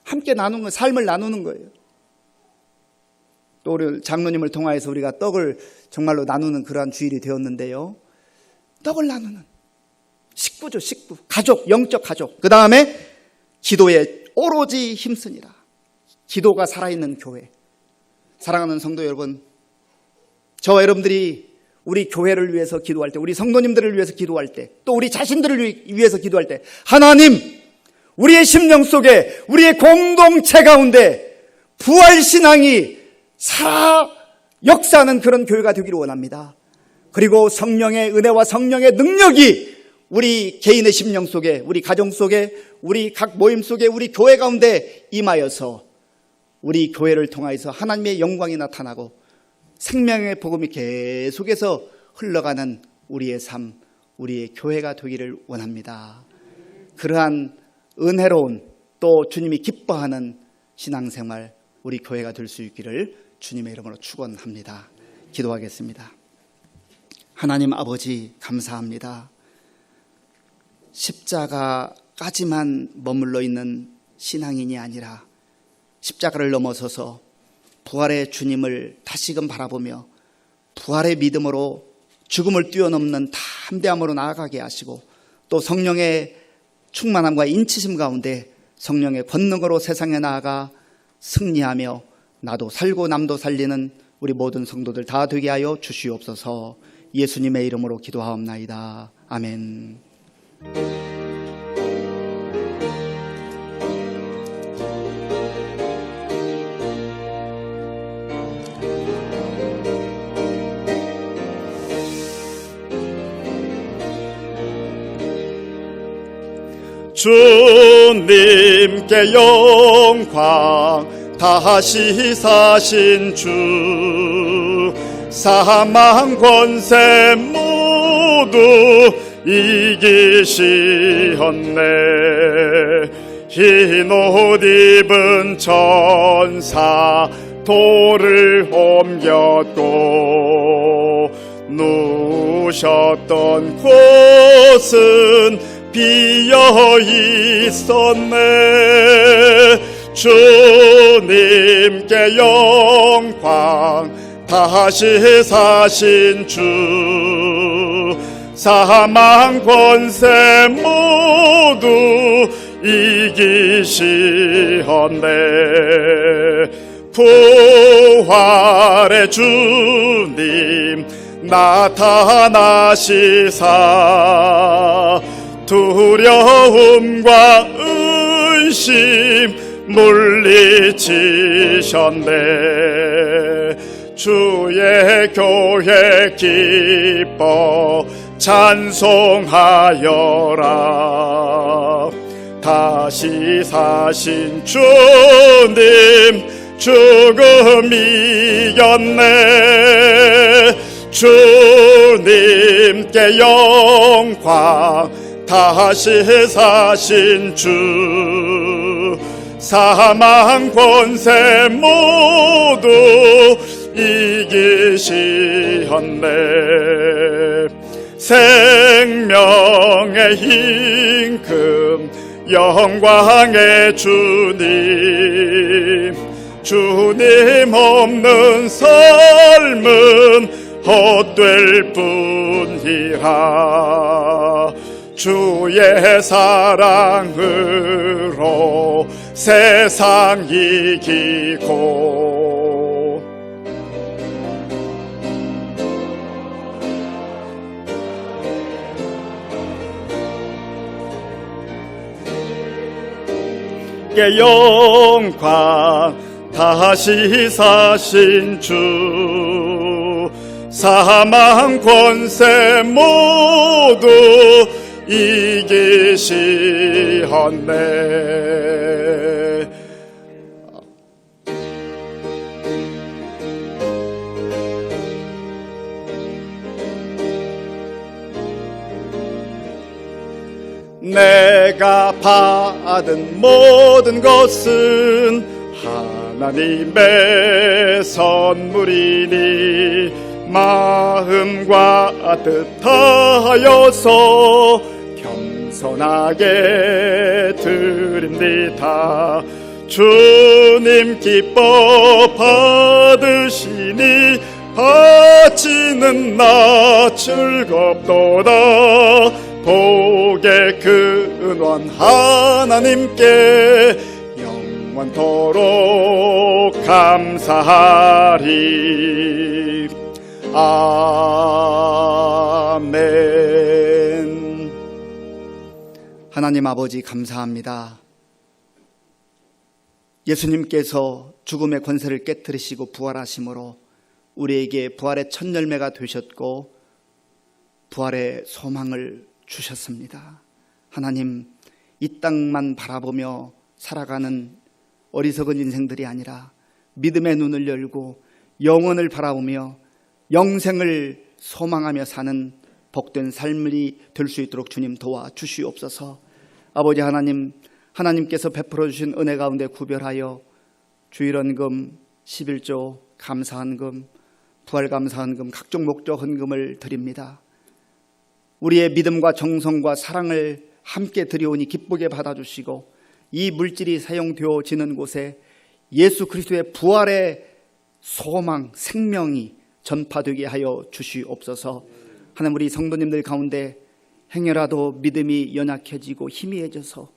함께 나누는 거, 삶을 나누는 거예요. 또 우리 장로님을 통하여서 우리가 떡을 정말로 나누는 그러한 주일이 되었는데요, 떡을 나누는 식구죠, 식구, 가족, 영적 가족. 그 다음에 기도에 오로지 힘쓰니라. 기도가 살아있는 교회. 사랑하는 성도 여러분, 저와 여러분들이 우리 교회를 위해서 기도할 때, 우리 성도님들을 위해서 기도할 때, 또 우리 자신들을 위해서 기도할 때, 하나님, 우리의 심령 속에, 우리의 공동체 가운데 부활신앙이 살아 역사하는 그런 교회가 되기를 원합니다. 그리고 성령의 은혜와 성령의 능력이 우리 개인의 심령 속에, 우리 가정 속에, 우리 각 모임 속에, 우리 교회 가운데 임하여서 우리 교회를 통하여서 하나님의 영광이 나타나고 생명의 복음이 계속해서 흘러가는 우리의 삶, 우리의 교회가 되기를 원합니다. 그러한 은혜로운, 또 주님이 기뻐하는 신앙생활, 우리 교회가 될 수 있기를 주님의 이름으로 축원합니다. 기도하겠습니다. 하나님 아버지, 감사합니다. 십자가까지만 머물러 있는 신앙인이 아니라 십자가를 넘어서서 부활의 주님을 다시금 바라보며 부활의 믿음으로 죽음을 뛰어넘는 담대함으로 나아가게 하시고, 또 성령의 충만함과 인치심 가운데 성령의 권능으로 세상에 나아가 승리하며 나도 살고 남도 살리는 우리 모든 성도들 다 되게 하여 주시옵소서. 예수님의 이름으로 기도하옵나이다. 아멘. 주님께 영광 다시 사신 주, 사망 권세 모두 이기시었네. 흰 옷 입은 천사 돌을 옮겼고 누우셨던 곳은 비어 있었네. 주님께 영광, 다시 사신 주, 사망 권세 모두 이기시었네. 부활의 주님 나타나시사 두려움과 의심 물리치셨네. 주의 교회 기뻐 찬송하여라. 다시 사신 주님 죽음 이겼네. 주님께 영광, 다시 사신 주, 사망 권세 모두 이기시었네. 생명의 임금 영광의 주님, 주님 없는 삶은 헛될 뿐이라. 주의 사랑으로 세상 이기고 영광, 다시 사신 주, 사망 권세 모두 이기시었네. 내가 받은 모든 것은 하나님의 선물이니 마음과 뜻하여서 겸손하게 드립니다. 주님 기뻐 받으시니 바치는 나 즐겁도다. 복의 근원 하나님께 영원토록 감사하리. 아멘. 하나님 아버지 감사합니다. 예수님께서 죽음의 권세를 깨뜨리시고 부활하심으로 우리에게 부활의 첫 열매가 되셨고 부활의 소망을 주셨습니다. 하나님, 이 땅만 바라보며 살아가는 어리석은 인생들이 아니라 믿음의 눈을 열고 영원을 바라보며 영생을 소망하며 사는 복된 삶이 될 수 있도록 주님 도와주시옵소서. 아버지 하나님, 하나님께서 베풀어 주신 은혜 가운데 구별하여 주일헌금, 11조, 감사헌금, 부활감사헌금, 각종 목적 헌금을 드립니다. 우리의 믿음과 정성과 사랑을 함께 드려오니 기쁘게 받아주시고 이 물질이 사용되어지는 곳에 예수 그리스도의 부활의 소망, 생명이 전파되게 하여 주시옵소서. 하나님, 우리 성도님들 가운데 행여라도 믿음이 연약해지고 희미해져서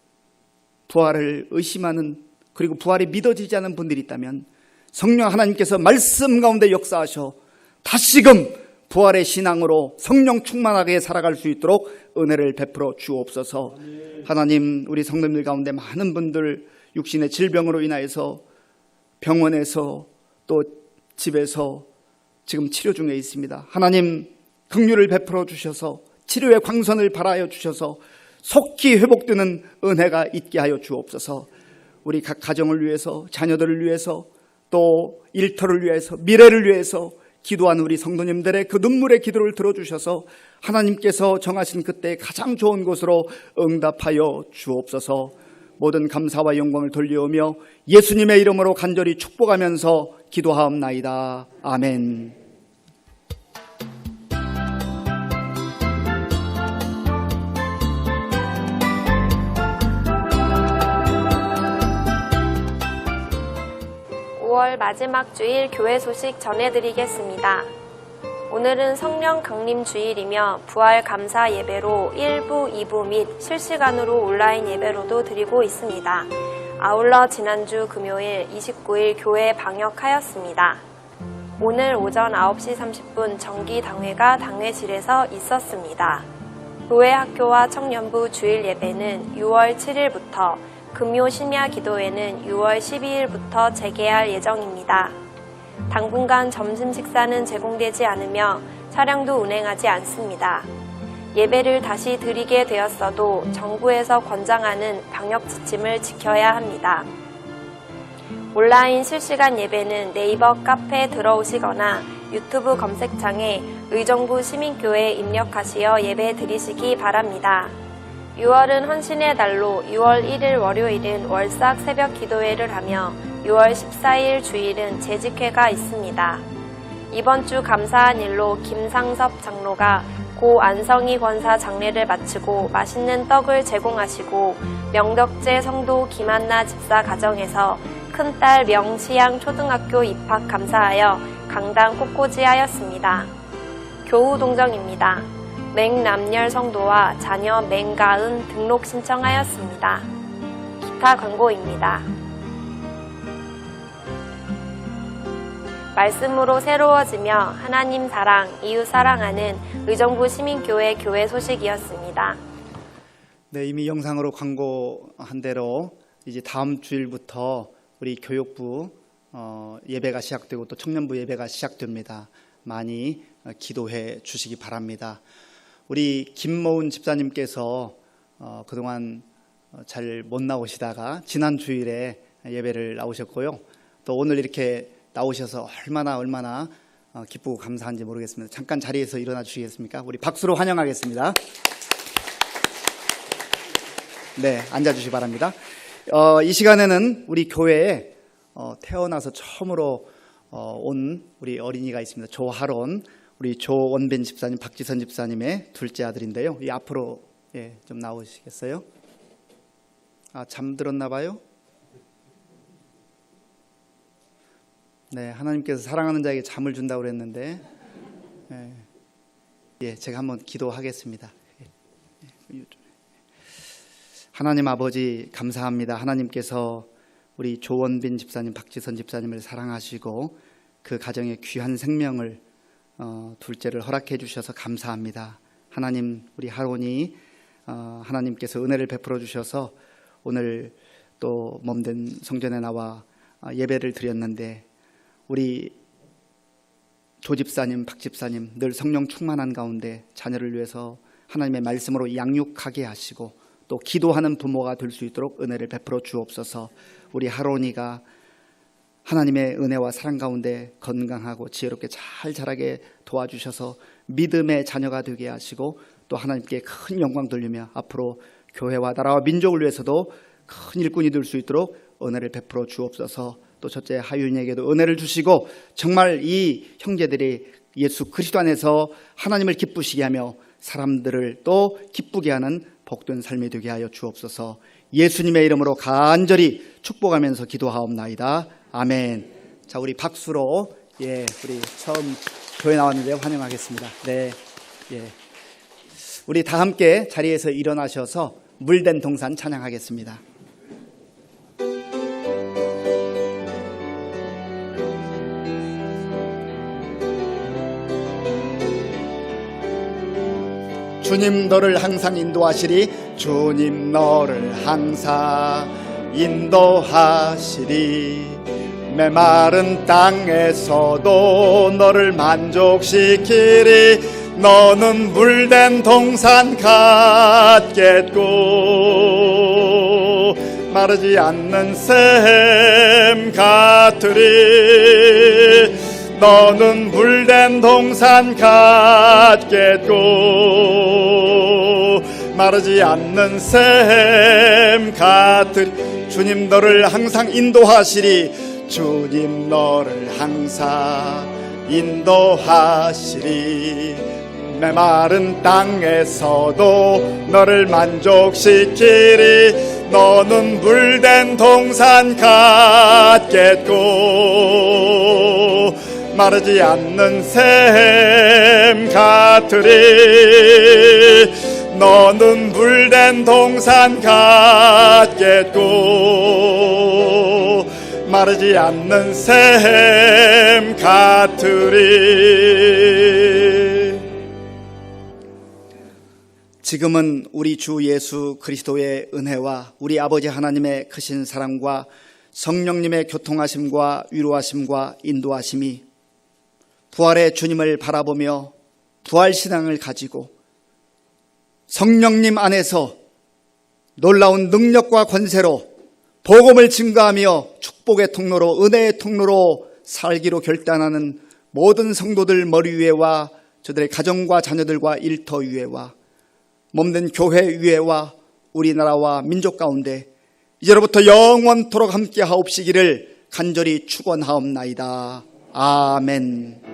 부활을 의심하는, 그리고 부활이 믿어지지 않은 분들이 있다면 성령 하나님께서 말씀 가운데 역사하셔 다시금 부활의 신앙으로 성령 충만하게 살아갈 수 있도록 은혜를 베풀어 주옵소서. 하나님, 우리 성도님들 가운데 많은 분들 육신의 질병으로 인하여서 병원에서 또 집에서 지금 치료 중에 있습니다. 하나님, 긍휼을 베풀어 주셔서 치료의 광선을 발하여 주셔서 속히 회복되는 은혜가 있게 하여 주옵소서. 우리 각 가정을 위해서, 자녀들을 위해서, 또 일터를 위해서, 미래를 위해서 기도하는 우리 성도님들의 그 눈물의 기도를 들어주셔서 하나님께서 정하신 그때 가장 좋은 곳으로 응답하여 주옵소서. 모든 감사와 영광을 돌려오며 예수님의 이름으로 간절히 축복하면서 기도하옵나이다. 아멘. 마지막 주일 교회 소식 전해드리겠습니다. 오늘은 성령 강림 주일이며 부활 감사 예배로 1부, 2부 및 실시간으로 온라인 예배로도 드리고 있습니다. 아울러 지난주 금요일 29일 교회 방역하였습니다. 오늘 오전 9시 30분 정기당회가 당회실에서 있었습니다. 교회 학교와 청년부 주일 예배는 6월 7일부터 금요 심야 기도회는 6월 12일부터 재개할 예정입니다. 당분간 점심 식사는 제공되지 않으며 차량도 운행하지 않습니다. 예배를 다시 드리게 되었어도 정부에서 권장하는 방역 지침을 지켜야 합니다. 온라인 실시간 예배는 네이버 카페에 들어오시거나 유튜브 검색창에 의정부 시민교회에 입력하시어 예배 드리시기 바랍니다. 6월은 헌신의 달로 6월 1일 월요일은 월삭 새벽 기도회를 하며 6월 14일 주일은 재직회가 있습니다. 이번 주 감사한 일로 김상섭 장로가 고 안성희 권사 장례를 마치고 맛있는 떡을 제공하시고 명덕제 성도 김한나 집사 가정에서 큰딸 명시양 초등학교 입학 감사하여 강당 꽃꽂이하였습니다. 교우 동정입니다. 맹남열 성도와 자녀 맹가은 등록 신청하였습니다. 기타 광고입니다. 말씀으로 새로워지며 하나님 사랑, 이웃 사랑하는 의정부 시민교회 교회 소식이었습니다. 네, 이미 영상으로 광고한 대로 이제 다음 주일부터 우리 교육부 예배가 시작되고 또 청년부 예배가 시작됩니다. 많이 기도해 주시기 바랍니다. 우리 김모은 집사님께서 그동안 잘 못 나오시다가 지난 주일에 예배를 나오셨고요. 또 오늘 이렇게 나오셔서 얼마나 기쁘고 감사한지 모르겠습니다. 잠깐 자리에서 일어나 주시겠습니까? 우리 박수로 환영하겠습니다. 네, 앉아주시기 바랍니다. 이 시간에는 우리 교회에 태어나서 처음으로 온 우리 어린이가 있습니다. 조하론, 우리 조원빈 집사님, 박지선 집사님의 둘째 아들인데요. 이 앞으로 좀 나오시겠어요? 잠들었나 봐요? 네, 하나님께서 사랑하는 자에게 잠을 준다고 그랬는데 제가 한번 기도하겠습니다. 하나님 아버지 감사합니다. 하나님께서 우리 조원빈 집사님, 박지선 집사님을 사랑하시고 그 가정의 귀한 생명을 둘째를 허락해 주셔서 감사합니다. 하나님, 우리 하론이 하나님께서 은혜를 베풀어 주셔서 오늘 또 몸된 성전에 나와 예배를 드렸는데 우리 조 집사님, 박 집사님 늘 성령 충만한 가운데 자녀를 위해서 하나님의 말씀으로 양육하게 하시고 또 기도하는 부모가 될 수 있도록 은혜를 베풀어 주옵소서. 우리 하론이가 하나님의 은혜와 사랑 가운데 건강하고 지혜롭게 잘 자라게 도와주셔서 믿음의 자녀가 되게 하시고 또 하나님께 큰 영광 돌리며 앞으로 교회와 나라와 민족을 위해서도 큰 일꾼이 될 수 있도록 은혜를 베풀어 주옵소서. 또 첫째 하윤이에게도 은혜를 주시고 정말 이 형제들이 예수 그리스도 안에서 하나님을 기쁘시게 하며 사람들을 또 기쁘게 하는 복된 삶이 되게 하여 주옵소서. 예수님의 이름으로 간절히 축복하면서 기도하옵나이다. 아멘. 자, 우리 박수로 우리 처음 교회 나왔는데 환영하겠습니다. 네, 우리 다 함께 자리에서 일어나셔서 물된 동산 찬양하겠습니다. 주님 너를 항상 인도하시리. 주님 너를 항상 인도하시리. 메마른 땅에서도 너를 만족시키리. 너는 물된 동산 같겠고 마르지 않는 샘 같으리. 너는 물된 동산 같겠고 마르지 않는 샘 같으리. 주님 너를 항상 인도하시리. 주님 너를 항상 인도하시리. 메마른 땅에서도 너를 만족시키리. 너는 물된 동산 같겠고 마르지 않는 샘 같으리. 너는 물된 동산 같겠고 마르지 않는 샘 같으리. 지금은 우리 주 예수 그리스도의 은혜와 우리 아버지 하나님의 크신 사랑과 성령님의 교통하심과 위로하심과 인도하심이 부활의 주님을 바라보며 부활신앙을 가지고 성령님 안에서 놀라운 능력과 권세로 복음을 증거하며 축복의 통로로 은혜의 통로로 살기로 결단하는 모든 성도들 머리 위에와 저들의 가정과 자녀들과 일터 위에와 몸된 교회 위에와 우리나라와 민족 가운데 이제로부터 영원토록 함께 하옵시기를 간절히 축원하옵나이다. 아멘.